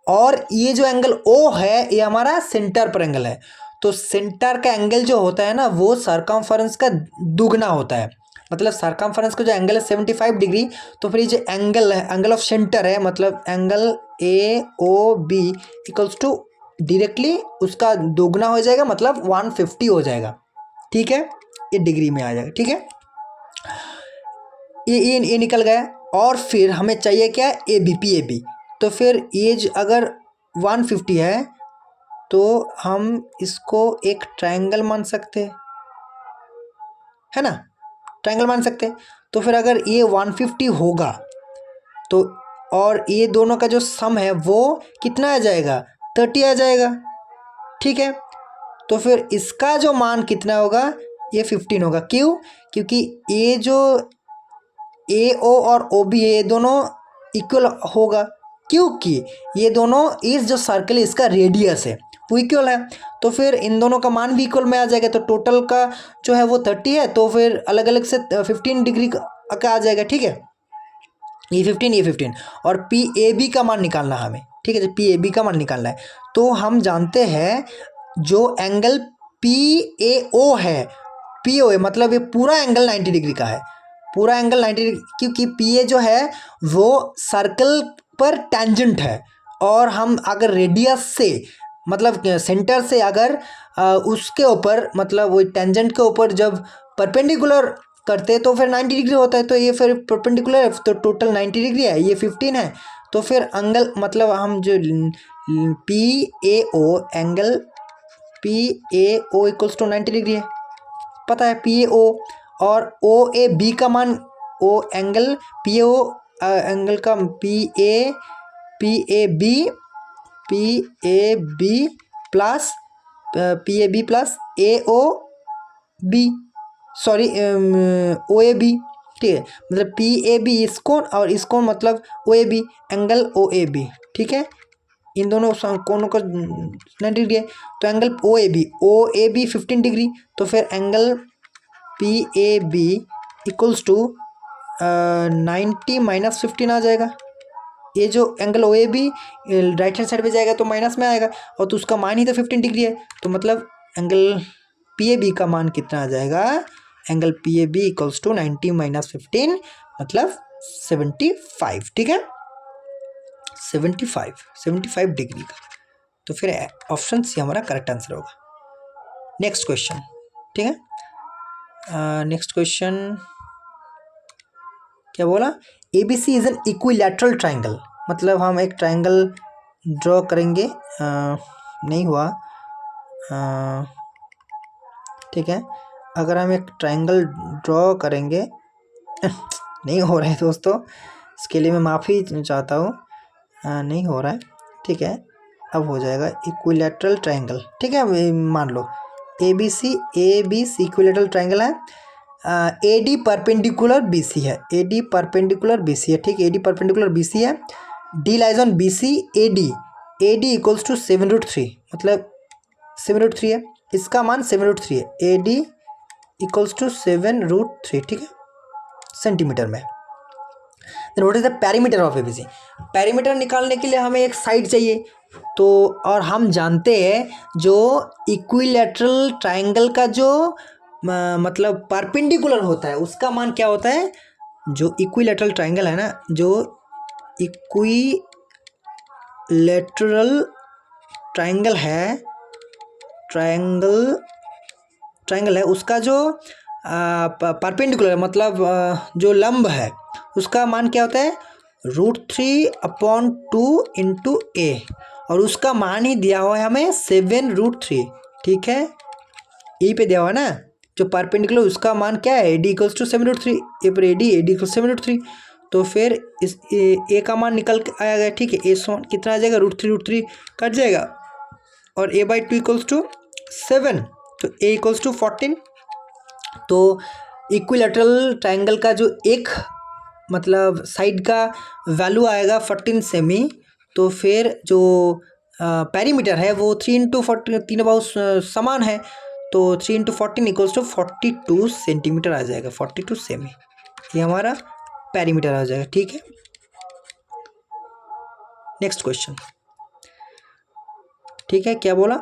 और ये जो एंगल ओ है, ये हमारा सेंटर पर एंगल है। तो सेंटर का एंगल जो होता है ना, वो सरकमफेरेंस का दुगना होता है। मतलब सरकमफेरेंस का जो एंगल है 75 डिग्री, तो फिर ये जो एंगल है, एंगल ऑफ सेंटर है, मतलब angle A O B equals to directly उसका दोगुना हो जाएगा, मतलब 150 हो जाएगा, ठीक है। ये डिग्री में आ जाएगा, ठीक है। ये निकल गया। और फिर हमें चाहिए क्या, A B P A B. तो फिर ये अगर 150 है तो हम इसको एक ट्रायंगल मान सकते हैं, है ना, ट्रायंगल मान सकते हैं। तो फिर अगर ये 150 होगा तो और ये दोनों का जो सम है वो कितना आ जाएगा, 30 आ जाएगा, ठीक है। तो फिर इसका जो मान कितना होगा, ये 15 होगा। क्यों, क्योंकि ये जो ए ओ और ओ बी ये दोनों इक्वल होगा, क्योंकि ये दोनों इस जो सर्कल है इसका रेडियस है वो इक्वल है। तो फिर इन दोनों का मान भी इक्वल में आ जाएगा। तो टोटल का जो है वो 30 है, तो फिर अलग अलग से 15 डिग्री का आ जाएगा, ठीक है। ये 15 और पी ए बी का मान निकालना है हमें, ठीक है। तो पी ए बी का मान निकालना है, तो हम जानते हैं जो एंगल पी ए ओ है, पी ओ है मतलब ये पूरा एंगल 90 डिग्री का है, पूरा एंगल 90 डिग्री, क्योंकि पी ए जो है वो सर्कल पर टेंजेंट है। और हम अगर रेडियस से मतलब सेंटर से अगर उसके ऊपर मतलब वो टेंजेंट के ऊपर जब परपेंडिकुलर करते हैं तो फिर 90 डिग्री होता है। तो ये फिर परपेंडिकुलर है, तो टोटल 90 डिग्री है, ये 15 है। तो फिर एंगल मतलब हम जो P A O angle P A O equals to 90 degree है, पता है पी ए ओ। और ओ ए बी का मान, O angle P A O angle का P A B plus PAB plus AOB, sorry OAB, ठीक है। मतलब PAB इस कोण और इस कोण मतलब OAB, एंगल OAB, ठीक है। इन दोनों कोणों का 90 डिग्री है, तो एंगल OAB 15 डिग्री, तो फिर angle PAB equals to 90 minus 15 आ जाएगा। ये जो angle OAB right hand side पे जाएगा तो माइनस में आएगा, और तो उसका मान ही तो 15 डिग्री है, तो मतलब एंगल PAB का मान कितना आ जाएगा, angle PAB equals to 90 minus 15 मतलब 75, ठीक है, 75 डिग्री का। तो फिर ऑप्शन सी हमारा करेक्ट आंसर होगा। नेक्स्ट क्वेश्चन, ठीक है। नेक्स्ट क्वेश्चन क्या बोला, ABC is an equilateral triangle, मतलब हम एक ट्राइंगल ड्रॉ करेंगे, नहीं हुआ, ठीक है। अगर हम एक ट्राइंगल ड्रॉ करेंगे नहीं हो रहा है दोस्तों, इसके लिए मैं माफ़ी चाहता हूँ, नहीं हो रहा है, ठीक है। अब हो जाएगा इक्विलैटरल ट्राइंगल, ठीक है। मान लो ABC इक्विलैटरल ट्राइंगल है, AD परपेंडिकुलर BC है, AD परपेंडिकुलर BC है, ठीक है। AD परपेंडिकुलर BC है, D lies on BC AD equals to 7√3, मतलब 7√3 है, इसका मान 7√3 है, AD इक्वल्स टू 7√3, ठीक है, सेंटीमीटर में। Then what is the perimeter of ABC, perimeter निकालने के लिए हमें एक साइड चाहिए, तो और हम जानते हैं जो इक्विलैटरल ट्राइंगल का जो मतलब परपेंडिकुलर होता है उसका मान क्या होता है, जो इक्विलैटरल ट्राइंगल है ना, जो इक्विलैटरल ट्राइंगल है, ट्राइंगल है उसका जो परपेंडिकुलर मतलब जो लंब है उसका मान क्या होता है, √3/2 इंटू A, और उसका मान ही दिया हुआ है हमें 7√3, ठीक है। ए पे दिया हुआ है ना, जो परपेंडिकुलर उसका मान क्या है, AD इक्वल्स टू 7√3, ए पर AD इक्वल 7√3, तो फिर इस ए का मान निकल के आया गया, ठीक है। ए कितना आ जाएगा, √3 कट जाएगा, और A/2 इक्वल्स टू 7, तो A इक्वल्स टू 14। तो इक्विलैटरल ट्राइंगल का जो एक मतलब साइड का वैल्यू आएगा 14 सेमी, तो फिर जो पेरीमीटर है वो 3 इंटू 14, तीनों बहुत समान है, तो 3 इंटू 14 इक्वल्स टू 42 सेंटीमीटर आ जाएगा, 42 सेमी, ये हमारा पेरीमीटर आ जाएगा, ठीक है। नेक्स्ट क्वेश्चन, ठीक है, क्या बोला,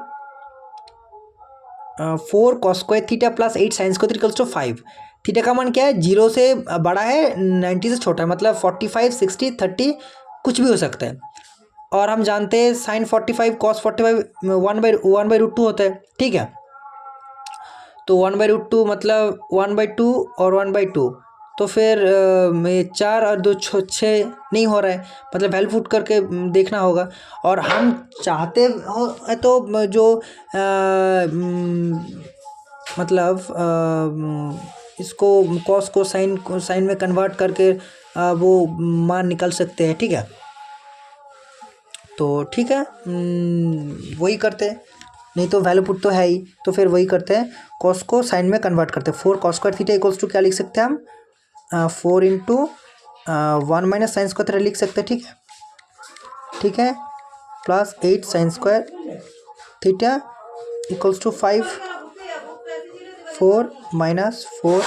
4 cos square theta plus 8 sine square equals to 5, theta का मान क्या है, 0 से बड़ा है 90 से छोटा है, मतलब 45 60 30 कुछ भी हो सकता है, और हम जानते हैं साइन 45 cos 45 1/√2 होता है, ठीक है। तो 1/√2 मतलब 1/2 और 1/2, तो फिर 4 और 2 6 नहीं हो रहा है, मतलब वैल्यू पुट करके देखना होगा, और हम चाहते हो तो जो मतलब इसको कॉस को साइन में कन्वर्ट करके वो मान निकाल सकते हैं, ठीक है। तो ठीक है, वही करते हैं, नहीं तो वैल्यू पुट तो है ही, तो फिर वही करते हैं, कॉस को साइन में कन्वर्ट करते हैं। 4 cos square theta equals to क्या लिख सकते हैं हम, 4 into 1 minus sine square theta लिख सकते हैं, ठीक है, ठीक है, plus 8 sine square theta equals to 5, 4 minus 4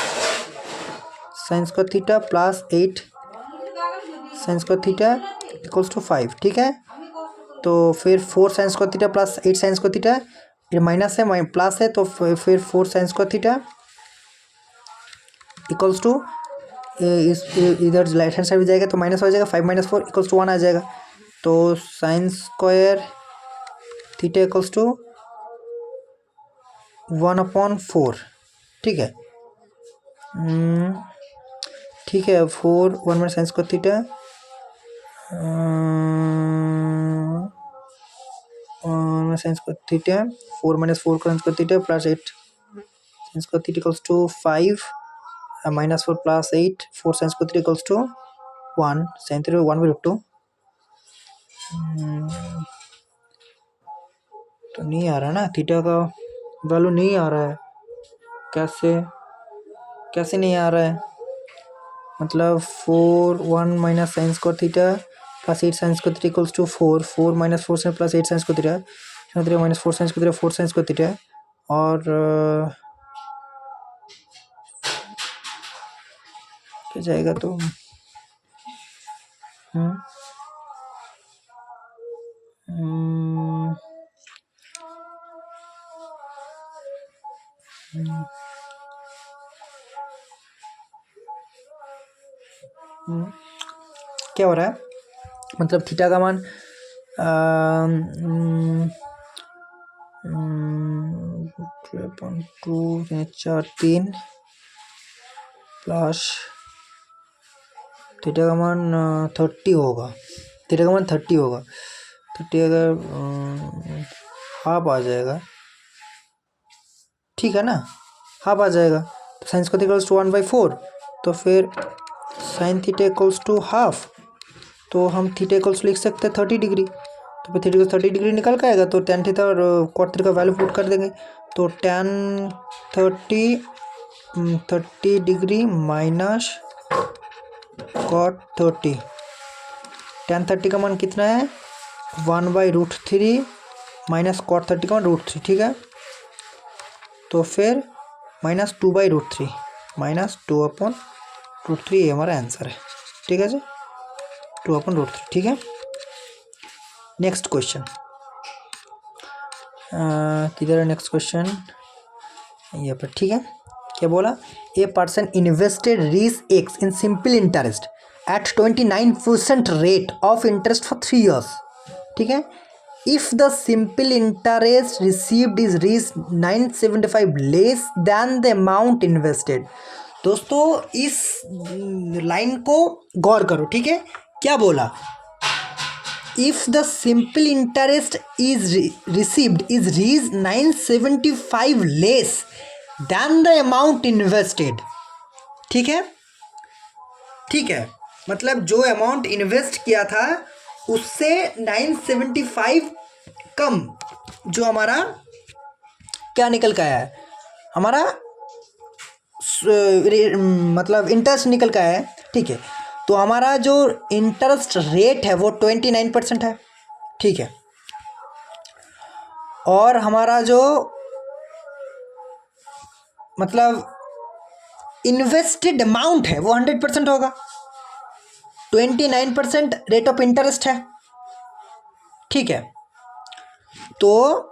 sine square theta plus 8 sine square theta equals to 5, ठीक है। तो फिर 4 sine square theta plus 8 sine square theta, ये माइनस है प्लस है, तो फिर 4 sine square theta equals to इधर राइट हैंड साइड में जाएगा तो माइनस हो जाएगा, 5 माइनस 4 इक्वल्स टू 1 आ जाएगा, तो sine square theta equals to 1/4, ठीक है, ठीक है, 4 1 minus sine square theta sine square theta 4 minus 4 sine square theta plus 8 sine square theta equals to 5 minus 4 plus 8 4 sine square theta equals to 1 sine theta 1/2, तो नहीं आ रहा ना, theta का value नहीं आ रहा है। कैसे कैसे नहीं आ रहा है? मतलब 4 1 minus sine square theta plus 8 sine square theta equals to 4 4 minus 4 sine plus 8 sine square theta minus 4 sine square theta 4 sine square theta और क्या जाएगा तो क्या हो रहा है? मतलब थीटा का मान 2.4 प्लस थीटा का मान 30 होगा। थीटा का मान 30 होगा। 30 अगर हाफ आ जाएगा, ठीक है ना, हाफ आ जाएगा। तो साइन स्क्वायर इक्वल्स टू 1/4, तो फिर sine theta equals to half, तो हम थीटा इक्वल्स लिख सकते हैं 30 डिग्री। तो फिर थीटा को 30 डिग्री निकल के आएगा, तो tan थीटा और cot थीटा का वैल्यू पुट कर देंगे। तो tan 30 degree minus cot 30, tan 30 का मान कितना है? 1/√3 माइनस cot 30 का मान √3, ठीक है। तो फिर माइनस 2/√3 माइनस 2/√3, ये हमारा आंसर है, ठीक है जी, 2/√3, ठीक है। नेक्स्ट क्वेश्चन, किधर है नेक्स्ट क्वेश्चन? ये पर, ठीक है। क्या बोला? A person invested ₹X in simple interest eight 29% rate of interest for 3 years, ठीक है। If the simple interest received is ₹975 less than the amount invested. दोस्तों इस लाइन को गौर करो, ठीक है। क्या बोला? if the simple interest is received is ₹975 less than the amount invested, ठीक है, ठीक है। मतलब जो अमाउंट इन्वेस्ट किया था उससे 975 कम जो हमारा क्या निकल के आया है, हमारा मतलब इंटरेस्ट निकल के आया है, ठीक है। तो हमारा जो इंटरेस्ट रेट है वो 29% है, ठीक है। और हमारा जो मतलब इन्वेस्टेड अमाउंट है वो 100% होगा। 29% रेट ऑफ इंटरेस्ट है, ठीक है। तो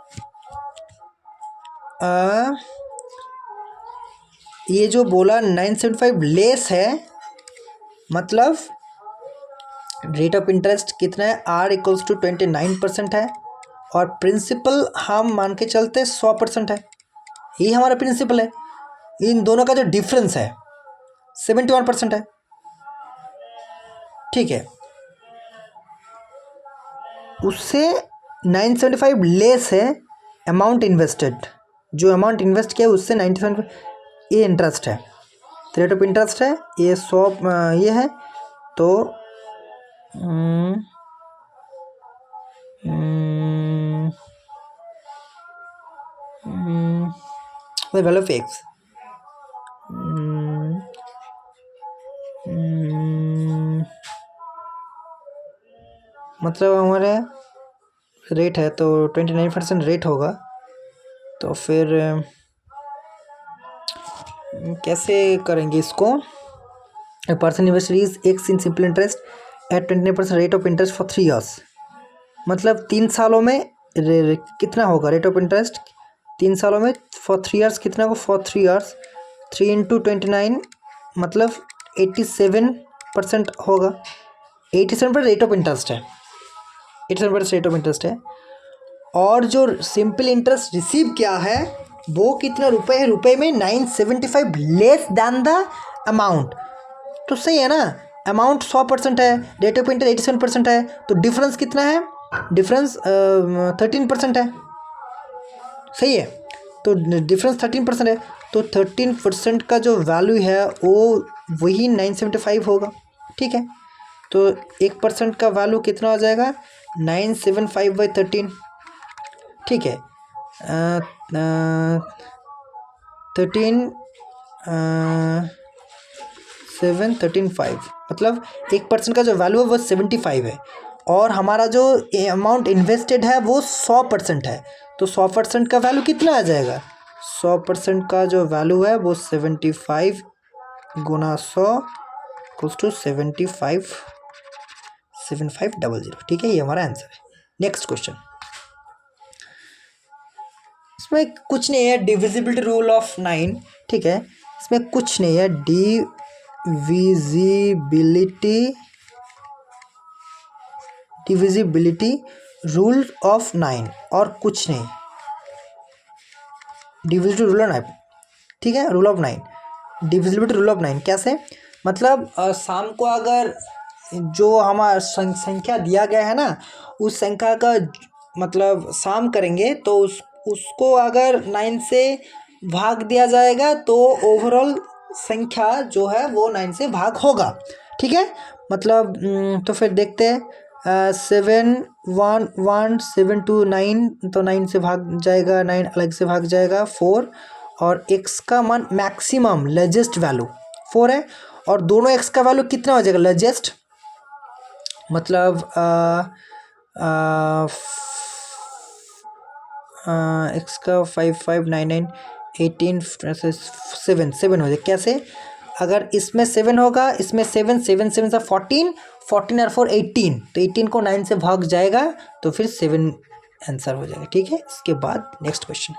ये जो बोला 975 लेस है, मतलब रेट ऑफ इंटरेस्ट कितना है? R इक्वल्स टू 29% है, और प्रिंसिपल हम मान के चलते 100% है। ये हमारा प्रिंसिपल है। इन दोनों का जो डिफरेंस है 71% है, ठीक है। उससे 975 लेस है अमाउंट इन्वेस्टेड, जो अमाउंट इन्वेस्ट किया उससे 97, ये इंटरेस्ट है, रेट ऑफ इंटरेस्ट है, ये 100 ये है। तो the value of x मतलब हमारे रेट है तो 29% रेट होगा। तो फिर कैसे करेंगे इसको? A person invested X in simple interest eight 29% rate of interest for 3 years, मतलब 3 सालों में कितना होगा रेट ऑफ इंटरेस्ट? 3 सालों में फॉर 3 years कितना होगा? फॉर 3 years 3 × 29 मतलब 87% होगा। 87% रेट ऑफ इंटरेस्ट है, 87% रेट ऑफ इंटरेस्ट है। और जो सिंपल इंटरेस्ट रिसीव किया है वो कितना रुपए है? रुपए में 975 लेस दैन द अमाउंट। तो सही है ना, अमाउंट 100% है, रेट ऑफ इंटरेस्ट 87% है, तो डिफरेंस कितना है? डिफरेंस 13% है, सही है। तो डिफरेंस 13% है, तो 13% का जो वैल्यू है वो वही 975 होगा, ठीक है। तो 1% का वैल्यू कितना हो जाएगा? 975/13, ठीक है। 13.5 मतलब 1% का जो वैल्यू है वो 75 है और हमारा जो अमाउंट इन्वेस्टेड है वो 100% है। तो 100% का वैल्यू कितना आ जाएगा? 100% का जो वैल्यू है वो 75 गुना 100 इक्वल्स टू 7500। ठीक है, ये हमारा आंसर है। नेक्स्ट क्वेश्चन, इसमें कुछ नहीं है, डिविजिबिलिटी रूल ऑफ 9। ठीक है, इसमें कुछ नहीं है, डिविजिबिलिटी रूल ऑफ 9 और कुछ नहीं, डिविजिबिलिटी रूल ऑफ 9। ठीक है, rule of 9, divisibility rule of 9 कैसे? मतलब शाम को अगर जो हमारा संख्या दिया गया है ना, उस संख्या का मतलब शाम करेंगे तो उसको अगर 9 से भाग दिया जाएगा तो ओवरऑल संख्या जो है वो 9 से भाग होगा। ठीक है, मतलब तो फिर देखते हैं 7 1 1 7 2 9, तो 9 से भाग जाएगा, 9 अलग से भाग जाएगा 4, और x का मान मैक्सिमम लेजेस्ट वैल्यू 4 है, और दोनों x का वैल्यू कितना हो जाएगा लेजेस्ट, मतलब x का 5 5 9 9 18 7 हो जाएगा। कैसे? अगर इसमें 7 होगा, इसमें 7 7 7 14 14 और 4 18, तो 18 को 9 से भाग जाएगा तो फिर 7 आंसर हो जाएगा। ठीक है, इसके बाद नेक्स्ट क्वेश्चन,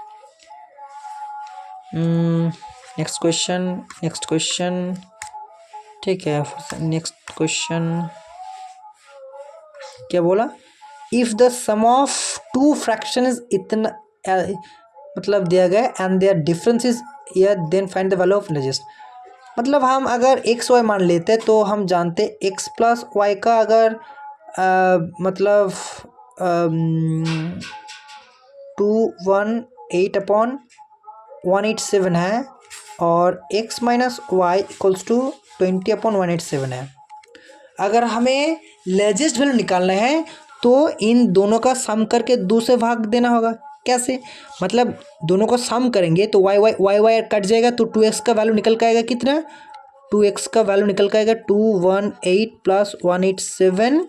नेक्स्ट क्वेश्चन। ठीक है, नेक्स्ट क्वेश्चन क्या बोला? If the sum of two fraction is इतना मतलब दिया गया and their difference is year, then find the value of largest. मतलब हम अगर x y मान लेते हैं तो हम जानते x प्लस वाई का अगर मतलब 218/187 है और x minus y equals to 20/187 है। अगर हमें लेजेस्ट वैल्यू निकालना है तो इन दोनों का सम करके 2 से भाग देना होगा। कैसे? मतलब दोनों को सम करेंगे तो वाई कट जाएगा, तो 2x का वैल्यू निकल के आएगा कितना? 2x का वैल्यू निकल के आएगा 218 प्लस 187,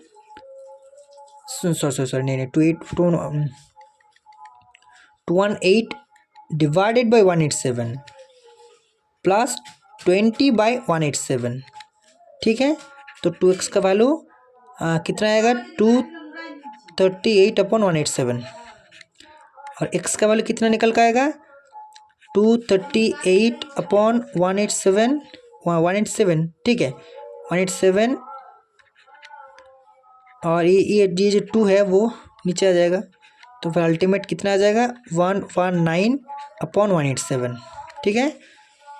सॉरी नहीं 218 डिवाइडेड बाई 187 प्लस 20/187। ठीक है, तो 2x का वैल्यू कितना आएगा? 238/187, और x का वैल्यू कितना निकल के आएगा? 238/187। ठीक है, 187, और ये जो 2 है वो नीचे आ जाएगा, तो फिर अल्टीमेट कितना आ जाएगा? 119/187। ठीक है,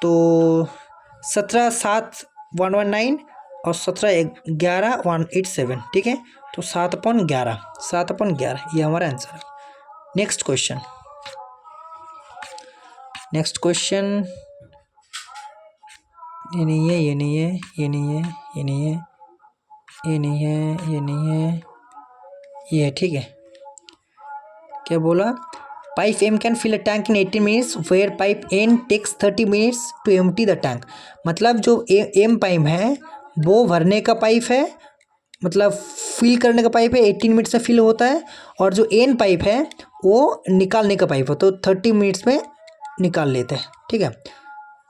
तो 17 7 119 और 17 11 187। ठीक है, तो 7/11 ये हमारा आंसर है। नेक्स्ट क्वेश्चन, ये नहीं है, ये नहीं है, ये नहीं है, ये नहीं है, ये नहीं है, ये नहीं है, ये है। ठीक है, क्या बोला? Pipe M can fill a tank in 18 minutes where pipe N takes 30 minutes to empty the tank. मतलब जो M पाइप है वो भरने का पाइप है, मतलब फिल करने का पाइप है, 18 मिनट्स में फिल होता है, और जो N पाइप है वो निकालने का पाइप है, तो 30 मिनट्स में निकाल लेते हैं। ठीक है,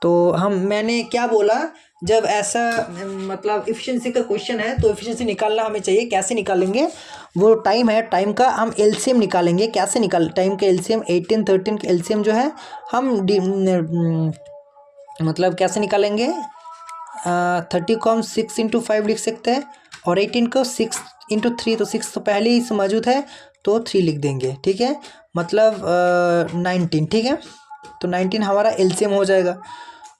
तो मैंने क्या बोला, जब ऐसा मतलब इफ़िशिएंसी का क्वेश्चन है तो इफ़िशिएंसी निकालना हमें चाहिए। कैसे निकालेंगे? वो टाइम है, टाइम का हम एलसीएम निकालेंगे। कैसे टाइम का एलसीएम 18 13 का एलसीएम जो है हम मतलब कैसे निकालेंगे? 30 को हम 6 × 5 लिख सकते हैं, और 18 को 6 × 3, तो 6 तो पहले ही से मौजूद है तो 3 लिख देंगे। ठीक है, मतलब 19। ठीक है, तो 19 हमारा एलसीएम हो जाएगा।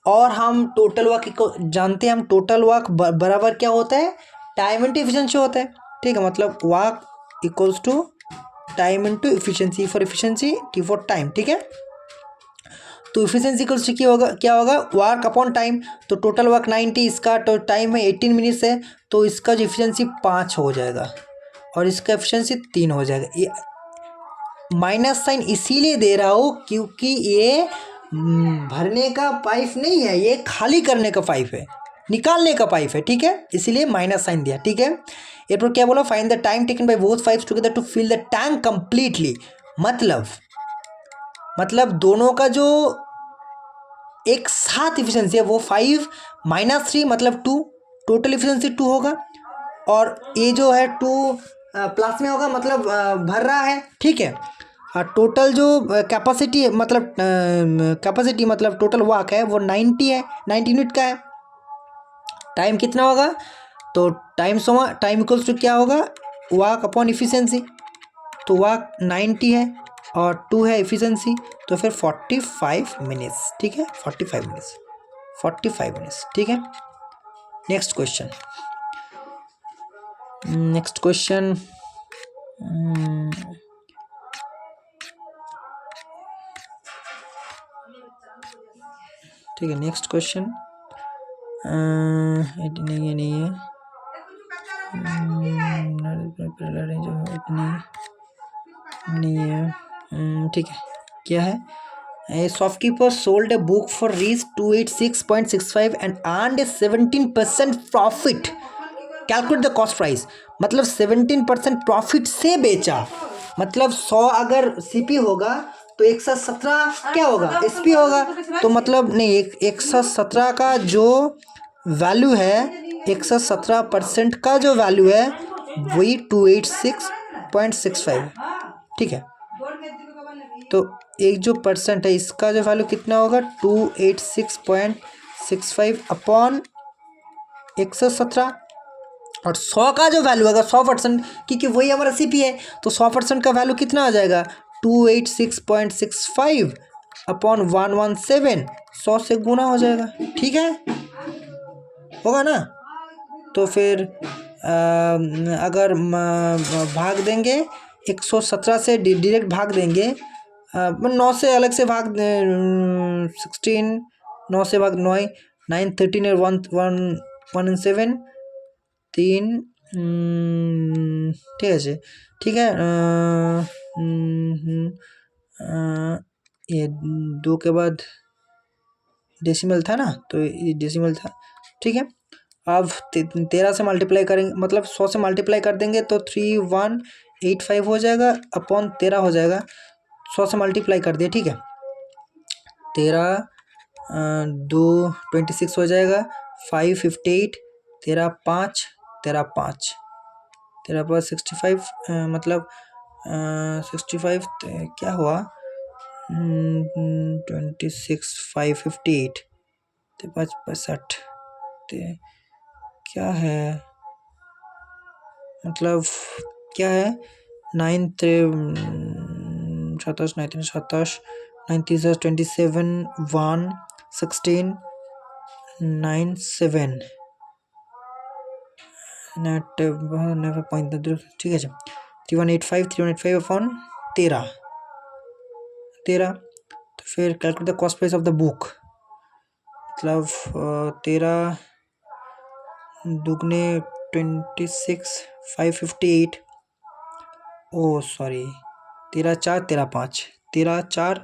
और हम टोटल वर्क को जानते हैं, हम टोटल वर्क बराबर क्या होता है? टाइम इंटू एफिशिएंसी होता है। ठीक है, मतलब work equals to time into efficiency, for efficiency T for time. ठीक है, तो एफिशिएंसी इक्वल्स टू क्या होगा? Work upon time. तो टोटल वर्क 90, इसका तो टाइम है 18 मिनट्स है, तो इसका जो एफिशिएंसी 5 हो जाएगा और इसका एफिशिएंसी 3 हो जाएगा। माइनस साइन इसीलिए दे रहा हूँ क्योंकि ये भरने का पाइप नहीं है, ये खाली करने का पाइप है, निकालने का पाइप है, ठीक है, इसीलिए माइनस साइन दिया, ठीक है। एरपर क्या बोला, find the time taken by both pipes together to fill the tank completely. मतलब दोनों का जो एक साथ इफिशियंसी है वो 5 - 3 मतलब 2, टोटल इफिशियंसी 2 होगा, और ये जो है 2 प्लस में होगा, मतलब भर रहा है, ठीक है। टोटल जो कैपेसिटी मतलब टोटल वर्क है वो 90 है, 90 यूनिट का है। टाइम कितना होगा, तो टाइम इक्वल्स टू क्या होगा, वर्क अपॉन इफिशियंसी। तो वर्क 90 है और 2 है इफिशियंसी, तो फिर 45 मिनट्स, ठीक है, 45 मिनट्स, ठीक है। नेक्स्ट क्वेश्चन ठीक है। नेक्स्ट क्वेश्चन नहीं है ठीक है। क्या है, A shopkeeper sold a book for Rs 286.65 and earned a 17% profit. Calculate the cost price. मतलब 17% प्रॉफिट से बेचा, मतलब 100 अगर सीपी होगा तो 117 क्या होगा, एसपी होगा। तो मतलब नहीं, 117 का जो वैल्यू है, 117% का जो वैल्यू है वही 286.65, ठीक है। तो एक जो परसेंट है इसका जो वैल्यू कितना होगा, 286.65 अपॉन 117, और 100 का जो वैल्यू होगा 100%, क्योंकि वही हमारा सीपी है, तो 100% का वैल्यू कितना आ जाएगा, 286.65 अपॉन 117, 100 से गुना हो जाएगा, ठीक है, होगा ना। तो फिर अगर भाग देंगे 117 से डायरेक्ट भाग देंगे, 9 से अलग से भाग 16, 9 से भाग 9, 9 13 और 1 and 7 3, ঠিক আছে, ठीक है। ये 2 के बाद डेसिमल था ना, तो ये डेसिमल था, ठीक है। अब 13 से मल्टीप्लाई करेंगे, मतलब 100 से मल्टीप्लाई कर देंगे तो 3185 हो जाएगा, अपॉन 13 हो जाएगा, 100 से मल्टीप्लाई कर दिए, ठीक है। 13 2 26 हो जाएगा, 5 58, 13 5 65, मतलब 65 क्या हुआ, 26 5 58 5 65 क्या है, मतलब क्या है, 9 27 19 27 97 27 1 16 9 7 नेट 9.3, ठीक है। 3185 अपॉन 13, तो फिर calculate the cost price of the book, मतलब 13 दुगने 26 558, ओ सॉरी 13 4 13 5, 13 4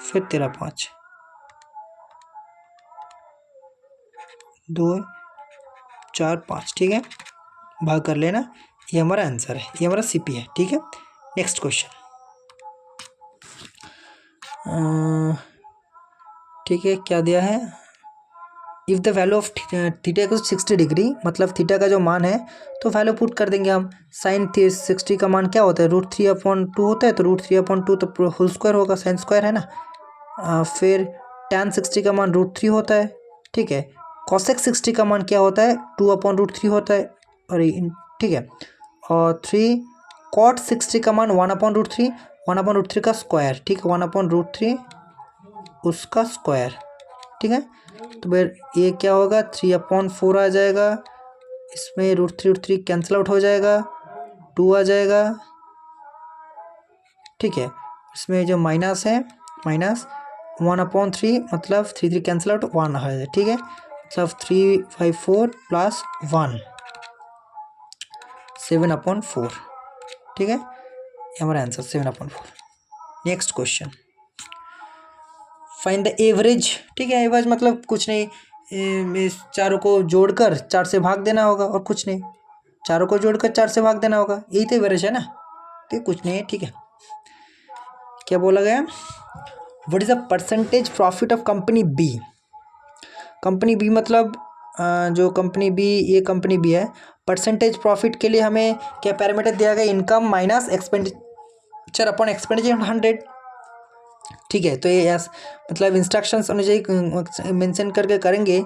फिर 13 5, 2 4 5, ठीक है, भाग कर लेना, ये हमारा आंसर है, ये हमारा सीपी है, ठीक है। नेक्स्ट क्वेश्चन, ठीक है, क्या दिया है, if the value of theta equal 60 degree, मतलब थीटा का जो मान है तो वैल्यू पुट कर देंगे हम। साइन 60 का मान क्या होता है, √3/2 होता है, तो √3/2 तो होल स्क्वायर होगा, साइन स्क्वायर है ना। फिर tan 60 का मान √3 होता है, ठीक है। cosec 60 का मान क्या होता है, 2/√3 होता है, और ठीक है। और 3 cot 60 का मान 1/√3, 1/√3 का स्क्वायर, ठीक है, 1/√3 उसका स्क्वायर, ठीक है। तो फिर ये क्या होगा, 3/4 आ जाएगा, इसमें √3 कैंसिल आउट हो जाएगा, 2 आ जाएगा, ठीक है। इसमें जो माइनस है, माइनस 1/3, मतलब 3 कैंसिल आउट, 1 आ जाएगा, ठीक है, मतलब 3/4 प्लस 1 7/4, ठीक है, ये हमारा answer 7/4। Next question, find the average. ठीक है, एवरेज मतलब कुछ नहीं, इस चारों को जोड़कर 4 से भाग देना होगा और कुछ नहीं, चारों को जोड़कर 4 से भाग देना होगा, यही तो एवरेज है ना, तो कुछ नहीं है। ठीक है, क्या बोला गया, what is the percentage profit of company B. Company B मतलब जो कंपनी बी, ये कंपनी बी है, परसेंटेज प्रॉफिट के लिए हमें क्या पैरामीटर दिया गया, income minus expenditure upon expenditure 100। ठीक है, तो ये मतलब इंस्ट्रक्शंस अनुसार मेंशन करके करेंगे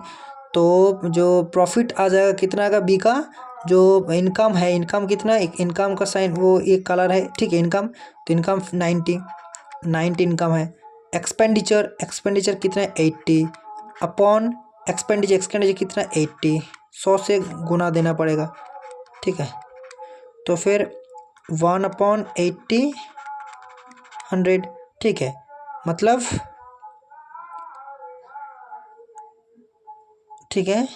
तो जो प्रॉफिट आ जाएगा कितना आएगा बी का, जो इनकम है, इनकम कितना, एक इनकम का साइन वो एक कलर है। ठीक है, इनकम, तो इनकम 90 इनकम है। एक्सपेंडिचर कितना है 80 अपॉन एक्सपेंडिचर कितना 80, 100 से गुना देना पड़ेगा। ठीक है, तो फिर 1/80 100। ठीक है, मतलब ठीक है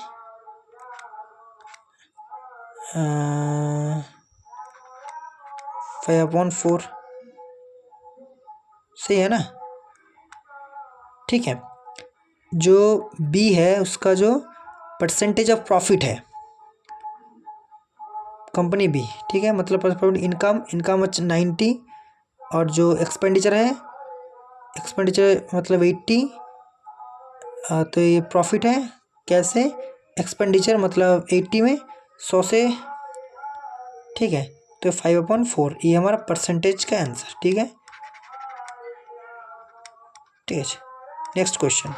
5/4 सही है ना। ठीक है, जो बी है उसका जो परसेंटेज ऑफ प्रॉफिट है कंपनी बी, ठीक है, मतलब इनकम 90 और जो एक्सपेंडिचर है, एक्सपेंडिचर मतलब 80, तो ये प्रॉफिट है कैसे, एक्सपेंडिचर मतलब 80 में 100 से। ठीक है, तो 5/4 ये हमारा परसेंटेज का आंसर। ठीक है, ठीक है। नेक्स्ट क्वेश्चन,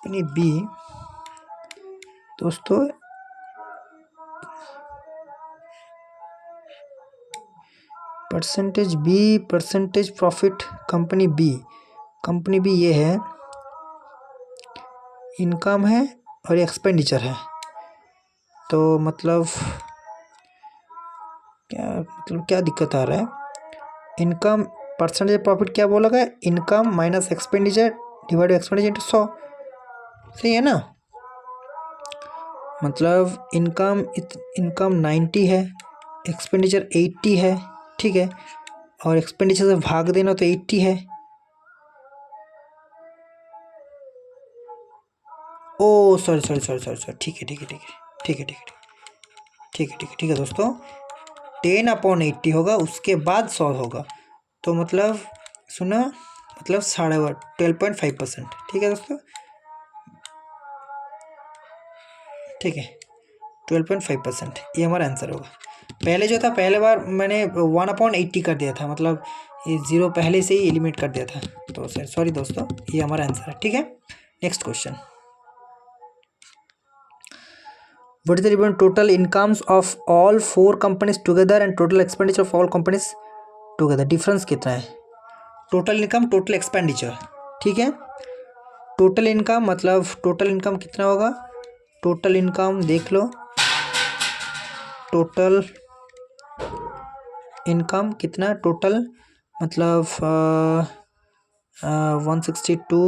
कंपनी बी दोस्तों, percentage B, percentage profit company B ये है, इनकम है और एक्सपेंडिचर है, तो मतलब क्या दिक्कत आ रहा है, इनकम परसेंटेज प्रॉफिट क्या बोला गया, income minus expenditure divide expenditure into 100, सही है ना। मतलब इनकम 90 है, एक्सपेंडिचर 80 है। ठीक है, और एक्सपेंडिचर से भाग देना तो 80 है। ओ सॉरी, ठीक है दोस्तों, 10/80 होगा, उसके बाद 100 होगा, तो मतलब सुना, मतलब 12.5%। ठीक है दोस्तों, ठीक है 12.5% ये हमारा आंसर होगा। पहले जो था, पहले बार मैंने 1/80 कर दिया था, मतलब ये 0 पहले से ही एलिमिनेट कर दिया था, तो सॉरी दोस्तों, ये हमारा आंसर है। ठीक है, next question, what is the difference total incomes of all 4 companies together and total expenditure of all companies together, difference कितना है, टोटल इनकम टोटल एक्सपेंडिचर। ठीक है, टोटल इनकम मतलब टोटल इनकम कितना होगा, टोटल इनकम देख लो, टोटल इनकम कितना, total मतलब 162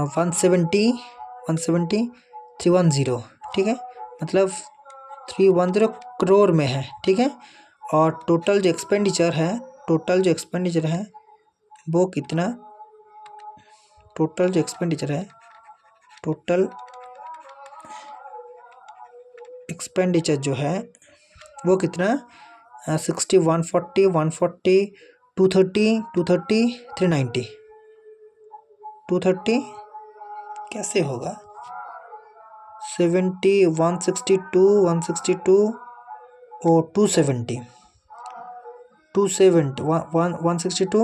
170 310। ठीक है, मतलब 310 करोड़ में है। ठीक है, और टोटल जो एक्सपेंडिचर है, वो कितना, टोटल एक्सपेंडिचर जो है वो कितना, 60 140 140 230 230 390 230 कैसे होगा, 70 162 162 और 270 162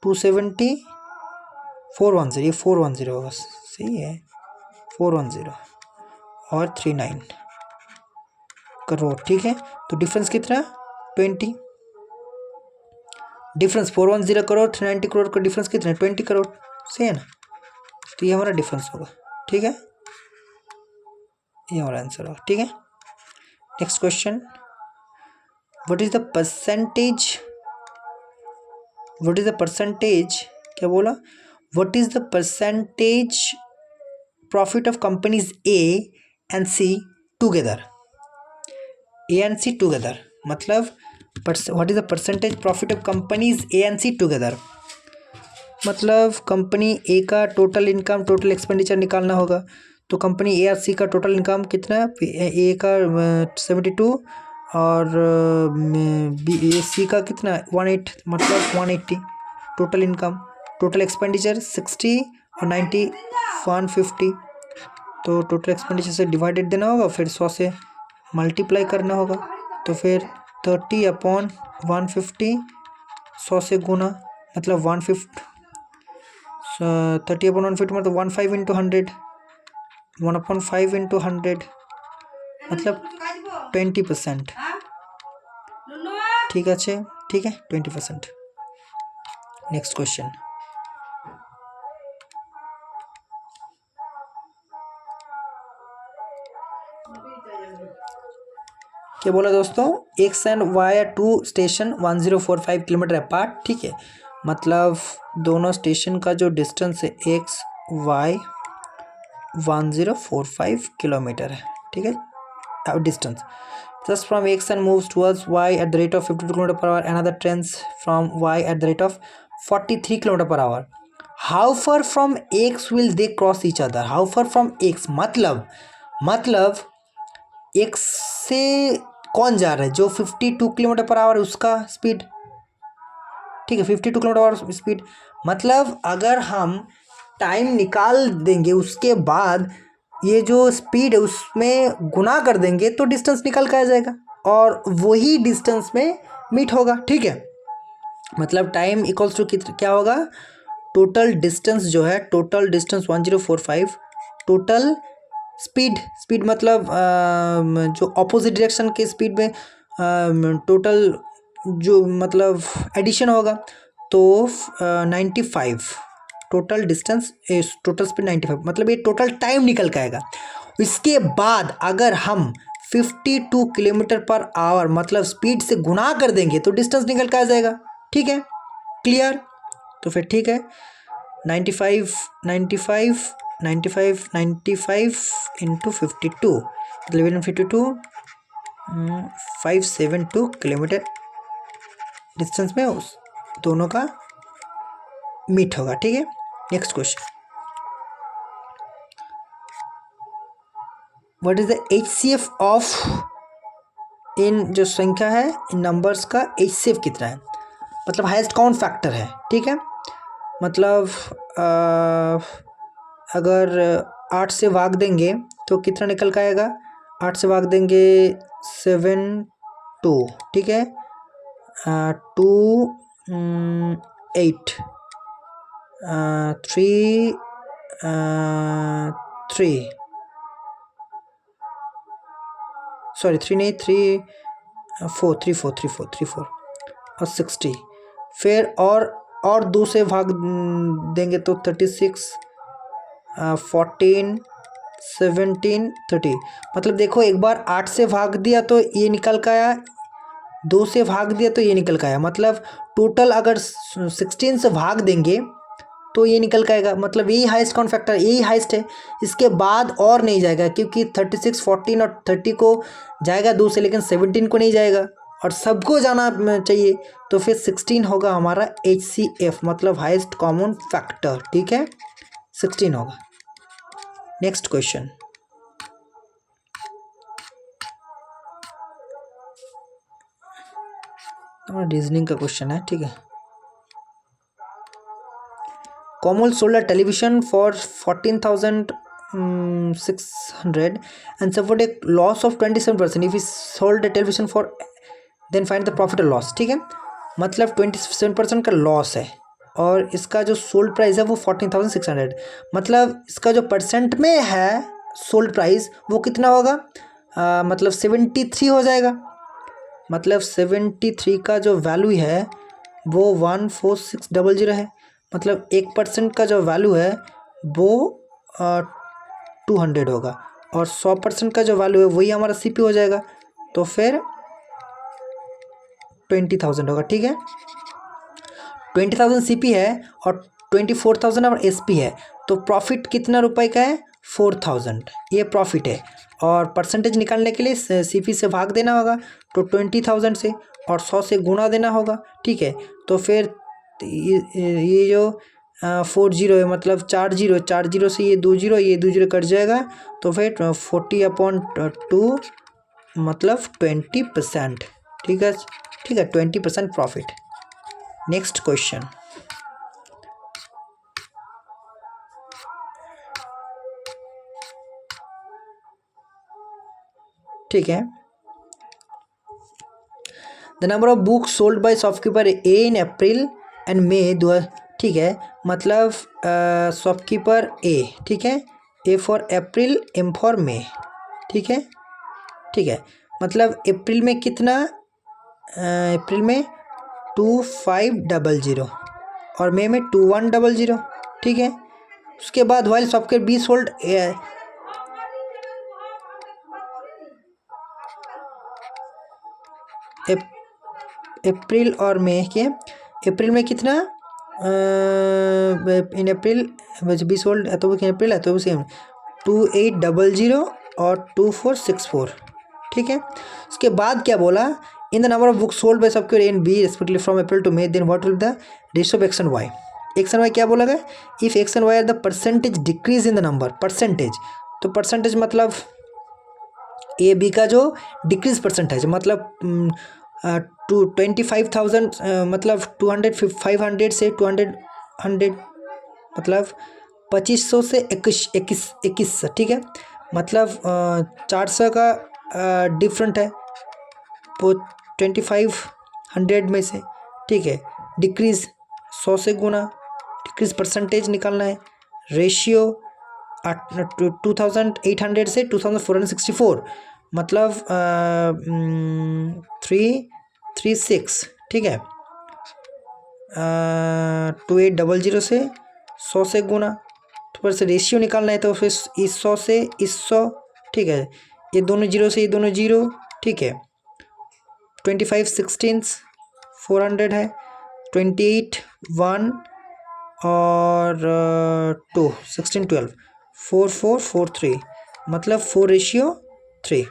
270 410, ये 410 होगा, सही है 410 और 39 करोड़। ठीक है, तो डिफरेंस कितना, 20, डिफरेंस 410 करोड़ 390 करोड़ का डिफरेंस कितना है, 20 करोड़, सही है ना, तो ये हमारा डिफरेंस होगा। ठीक है, ये हमारा आंसर होगा। ठीक है, next question, what is the percentage, क्या बोला, what is the percentage profit of companies A and C together. A and C together, मतलब what is the percentage profit of companies A and C together, मतलब company A का total income total expenditure निकालना होगा। तो company ए और सी का total income कितना है, ए का 72 और सी का कितना 18, मतलब 180 टोटल इनकम। टोटल एक्सपेंडिचर 60 और 90 150, तो टोटल एक्सपेंडिचर से डिवाइडेड देना होगा, फिर 100 से मल्टीप्लाई करना होगा, तो फिर 30/150 100 से गुना, मतलब 150 30/150 मतलब 15 इंटू 100 1/5 इंटू 100 मतलब 20%। ठीक है, ठीक है 20%। नेक्स्ट क्वेश्चन, क्या बोला दोस्तों, X and Y are two station 1045 kilometre apart. ठीक है, मतलब दोनों स्टेशन का जो डिस्टेंस है एक्स वाई 1045 किलोमीटर है। ठीक है, अब distance just from x and moves towards y at the rate of 52 km per hour, another trends from y at the rate of 43 km per hour. How far from x will they cross each other? How far from x मतलब x से कौन जा रहा है, जो 52 kilometre per hour उसका speed. ठीक है, 52 किलोमीटर पर स्पीड, मतलब अगर हम टाइम निकाल देंगे उसके बाद ये जो स्पीड है उसमें गुना कर देंगे तो डिस्टेंस निकल कर आ जाएगा और वही डिस्टेंस में मीट होगा। ठीक है, मतलब टाइम इक्वल्स टू क्या होगा, टोटल डिस्टेंस जो है, टोटल डिस्टेंस 1045, टोटल स्पीड मतलब जो ऑपोजिट डायरेक्शन के स्पीड में टोटल जो मतलब एडिशन होगा, तो 95 टोटल डिस्टेंस टोटल स्पीड 95, मतलब ये टोटल टाइम निकल के आएगा। इसके बाद अगर हम 52 किलोमीटर पर आवर मतलब स्पीड से गुना कर देंगे तो डिस्टेंस निकल के आ जाएगा। ठीक है, क्लियर, तो फिर ठीक है 95 इंटू 52 मतलब 52 572 किलोमीटर डिस्टेंस में उस दोनों का मीट होगा। ठीक है, next question, what is the HCF of, इन जो संख्या है इन नंबर्स का HCF कितना है, मतलब हाईएस्ट कॉमन फैक्टर है। ठीक है, मतलब अगर 8 से भाग देंगे तो कितना निकल के आएगा, 8 से भाग देंगे 7 2, ठीक है 2 8 3 3 सॉरी 3 नहीं 3 4 3 4 3 4 3 4 और 60, फिर और 2 से भाग देंगे तो 36 14 17 30, मतलब देखो एक बार 8 से भाग दिया तो ये निकल का आया, 2 से भाग दिया तो ये निकल का आया, मतलब टोटल अगर 16 से भाग देंगे तो ये निकल के आएगा, मतलब यही हाईएस्ट कॉमन फैक्टर, यही हाईएस्ट है, इसके बाद और नहीं जाएगा क्योंकि 36 14 और 30 को जाएगा 2 से, लेकिन 17 को नहीं जाएगा और सबको जाना चाहिए, तो फिर 16 होगा हमारा HCF मतलब हाईएस्ट कॉमन फैक्टर। ठीक है, 16 होगा। नेक्स्ट क्वेश्चन, रीजनिंग का क्वेश्चन है। ठीक है, Komal sold a television for 14,600 and suffered a loss of 27%. If he sold a television for then find the profit or loss. ठीक है, मतलब 27% का लॉस है और इसका जो सोल्ड प्राइस है वो 14,600, मतलब इसका जो परसेंट में है सोल्ड प्राइस वो कितना होगा, मतलब 73 हो जाएगा, मतलब 73 का जो वैल्यू है वो 14600 है, मतलब 1% का जो वैल्यू है वो 200 होगा और 100% का जो वैल्यू है वही हमारा CP हो जाएगा, तो फिर 20,000 होगा। ठीक है, 20,000 CP है और 24,000 और SP है, तो प्रॉफिट कितना रुपए का है 4,000 ये प्रॉफिट है। और परसेंटेज निकालने के लिए CP से भाग देना होगा, तो 20,000 से, और 100 से गुणा देना होगा। ठीक है, तो फिर ये जो 40 है, मतलब 4 से ये 2 जीरो कट जाएगा, तो फिर 40/2 मतलब 20%। ठीक है, 20% प्रॉफिट। नेक्स्ट क्वेश्चन, ठीक है। The number of books sold by shopkeeper A in April and May ठीक है, मतलब शॉपकीपर ए, ठीक है, A for April, M for May, ठीक है, मतलब अप्रैल में कितना, अप्रैल में 2500 और मई में 2100, ठीक है। उसके बाद वाइल शॉपकीपर बी सोल्ड अप्रैल और मई के, अप्रैल में कितना, इन अप्रैल बी सोल्ड तो अप्रैल है तो सेम 2800 और 2464, ठीक है। उसके बाद क्या बोला, in the number of books sold by shopkeeper A and B respectively from April to May, then what will the ratio of X and Y. X and Y क्या बोला गया, if X and Y are the percentage decrease in the number, percentage, तो percentage मतलब A B का जो decrease percentage, मतलब 25,000 मतलब 500 से 200 मतलब 2500 से 2100, ठीक है, मतलब 400 का डिफरेंट है वो 2500 में से, ठीक है। डिक्रीज 100 से गुना, डिक्रीज परसेंटेज निकालना है। रेशियो 2800 से 2464, मतलब 336, ठीक है। 2800 से 100 से गुना, तो फिर से रेशियो निकालना है, तो फिर इस 100 से इस 100, ठीक है, ये दोनों जीरो से ये दोनों जीरो, ठीक है। 25 16 400 है, 28 1 और 2 16 12 4 4 4 3, मतलब 4:3,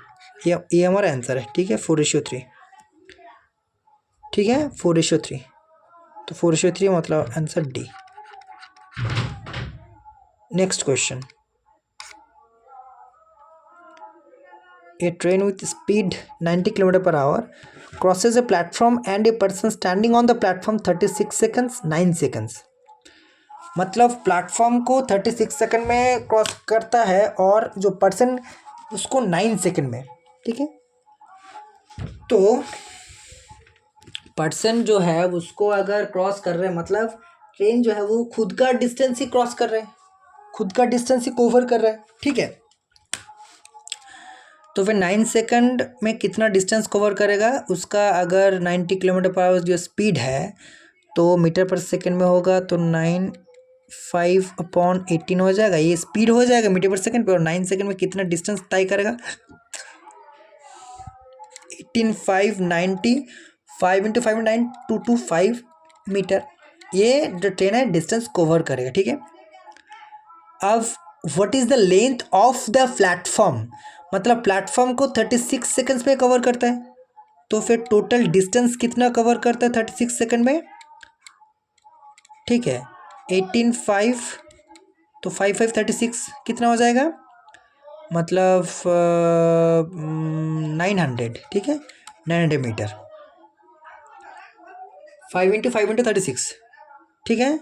ये हमारा आंसर है, ठीक है, 4:3, ठीक है, 4:3, तो 4:3 मतलब answer D. Next question, A train with speed 90 km/h crosses a platform and a person standing on the platform 36 seconds 9 seconds, मतलब प्लेटफॉर्म को 36 सेकंड में क्रॉस करता है और जो पर्सन उसको 9 सेकंड में, ठीक है। तो पर्सन जो है उसको अगर क्रॉस कर रहे हैं, मतलब ट्रेन जो है वो खुद का डिस्टेंस ही क्रॉस कर रहे हैं, खुद का डिस्टेंस ही कवर कर रहा है, ठीक है। तो फिर 9 सेकंड में कितना डिस्टेंस कवर करेगा, उसका अगर 90 km/h जो स्पीड है तो मीटर पर सेकंड में होगा, तो 9/5/18 हो जाएगा, ये स्पीड हो जाएगा मीटर पर सेकंड पे, और 9 सेकंड में कितना डिस्टेंस तय करेगा, 18 5 90, 5 × 5 9 225 मीटर, ये जो ट्रेन है डिस्टेंस कवर करेगा, ठीक है। अब what is the length of the platform, मतलब प्लेटफॉर्म को 36 सेकंड्स में कवर करता है, तो फिर टोटल डिस्टेंस कितना कवर करता है 36 सेकंड में, ठीक है। 18 5 तो 5 5 36 कितना हो जाएगा, मतलब 900, ठीक है, 900 मीटर, 5 × 5 × 36, ठीक है,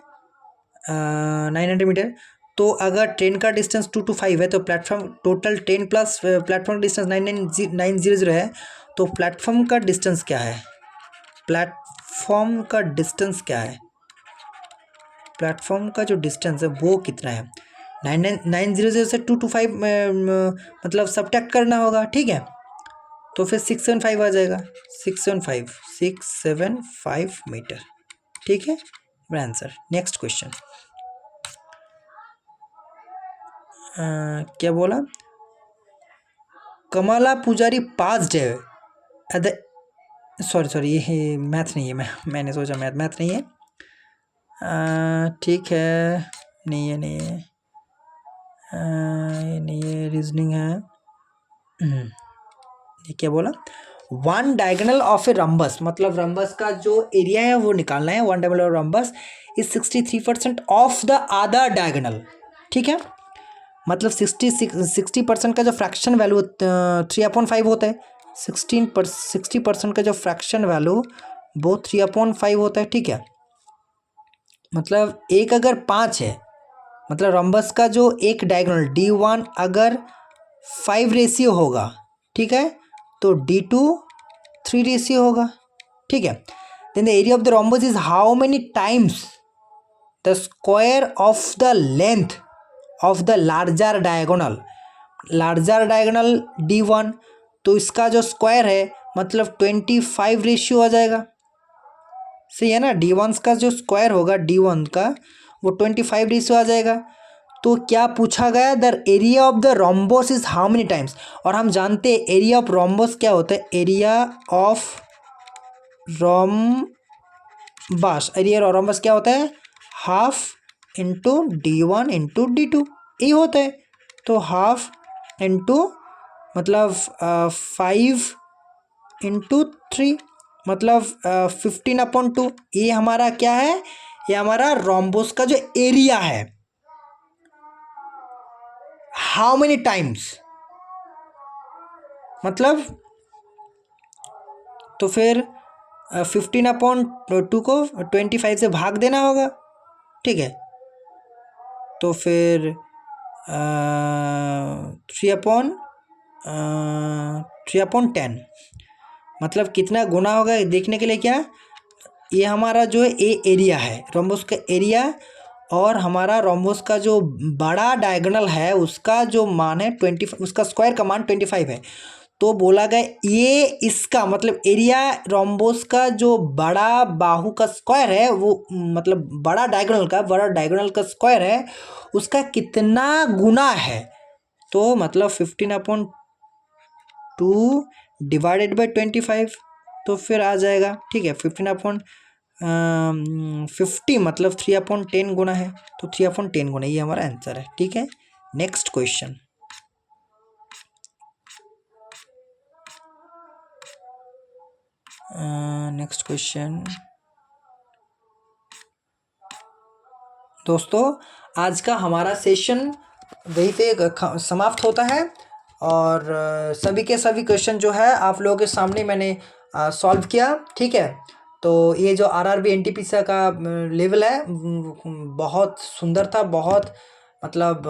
900 मीटर। तो अगर ट्रेन का डिस्टेंस 2 to 5 है, तो platform total 10 plus platform distance 900 है, तो प्लेटफॉर्म का डिस्टेंस क्या है, प्लेटफॉर्म का डिस्टेंस क्या है, प्लेटफॉर्म का जो डिस्टेंस है वो कितना है, 900 से 2 to 5 मतलब सब्ट्रैक्ट करना होगा, ठीक है। तो फिर 675 आ जाएगा, 675 मीटर, ठीक है, आंसर। नेक्स्ट क्वेश्चन, क्या बोला, कमला पुजारी पास डे एट द, सॉरी ये मैथ नहीं है, मैंने सोचा मैथ नहीं है, ठीक है, नहीं है, ये रीजनिंग है। ये क्या बोला, one diagonal of A rhombus, मतलब रम्बस का जो एरिया है वो निकालना है। One diagonal of rhombus is 63% of the other diagonal, ठीक है। मतलब 60% का जो फ्रैक्शन वैल्यू 3/5 होता है। 60% का जो फ्रैक्शन वैल्यू वो 3/5 होता है, ठीक है। मतलब एक अगर 5 है, मतलब रम्बस का जो एक डायगोनल D1 अगर 5 रेशियो होगा, ठीक है, तो D2 3 रेशियो होगा, ठीक है। Then the area of the rhombus is how many times the square of the length of the larger diagonal. Larger diagonal D1, तो इसका जो स्क्वायर है मतलब 25 रेशियो आ जाएगा, सही है ना। D1 का जो स्क्वायर होगा D1 का वो 25 रेशियो आ जाएगा। तो क्या पूछा गया, the area of the rhombus is how many times, और हम जानते हैं एरिया ऑफ रोम्बस क्या होता है, area of rhombus, area of rhombus क्या होता है, half into D1 into D2, ये होता है। तो हाफ इंटू मतलब 5 इंटू 3 मतलब 15/2, ये हमारा क्या है, ये हमारा रोम्बस का जो एरिया है। हाउ मेनी टाइम्स मतलब, तो फिर 15/2 को 25 से भाग देना होगा, ठीक है। तो फिर 3/10 मतलब कितना गुना होगा देखने के लिए क्या, ये हमारा जो है ए एरिया है रोम्बस का एरिया, और हमारा रोम्बस का जो बड़ा डायगोनल है उसका जो मान है 20, उसका स्क्वायर का मान 25 है। तो बोला गया ये इसका मतलब एरिया रोम्बस का जो बड़ा बाहु का स्क्वायर है वो मतलब बड़ा डायगोनल का स्क्वायर है उसका कितना गुना है। तो मतलब 15/2 डिवाइडेड बाई 25, तो फिर आ जाएगा, ठीक है। 15/50 मतलब 3/10 गुना है, तो 3/10 गुना ये हमारा आंसर है, ठीक है। नेक्स्ट क्वेश्चन, नेक्स्ट क्वेश्चन दोस्तों, आज का हमारा सेशन वहीं पे समाप्त होता है, और सभी के सभी क्वेश्चन जो है आप लोगों के सामने मैंने सॉल्व किया, ठीक है। तो ये जो RRB NTPC का लेवल है बहुत सुंदर था, बहुत मतलब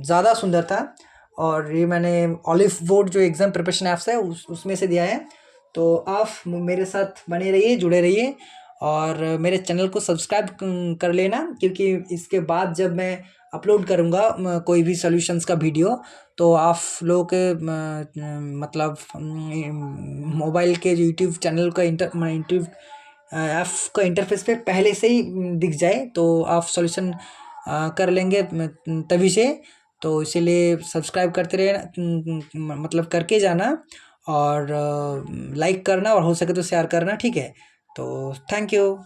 ज़्यादा सुंदर था, और ये मैंने ऑलिव बोर्ड जो एग्ज़ाम प्रिपरेशन ऐप्स है उसमें से दिया है। तो आप मेरे साथ बने रहिए, जुड़े रहिए, और मेरे चैनल को सब्सक्राइब कर लेना, क्योंकि इसके बाद जब मैं अपलोड करूँगा कोई भी सॉल्यूशंस का वीडियो, तो आप लोगों के मतलब मोबाइल के यूट्यूब चैनल का यूट्यूब ऐप का इंटरफेस पे पहले से ही दिख जाए, तो आप सॉल्यूशन कर लेंगे तभी से। तो इसीलिए सब्सक्राइब करते रहे, मतलब करके जाना, और लाइक करना, और हो सके तो शेयर करना, ठीक है। तो थैंक यू।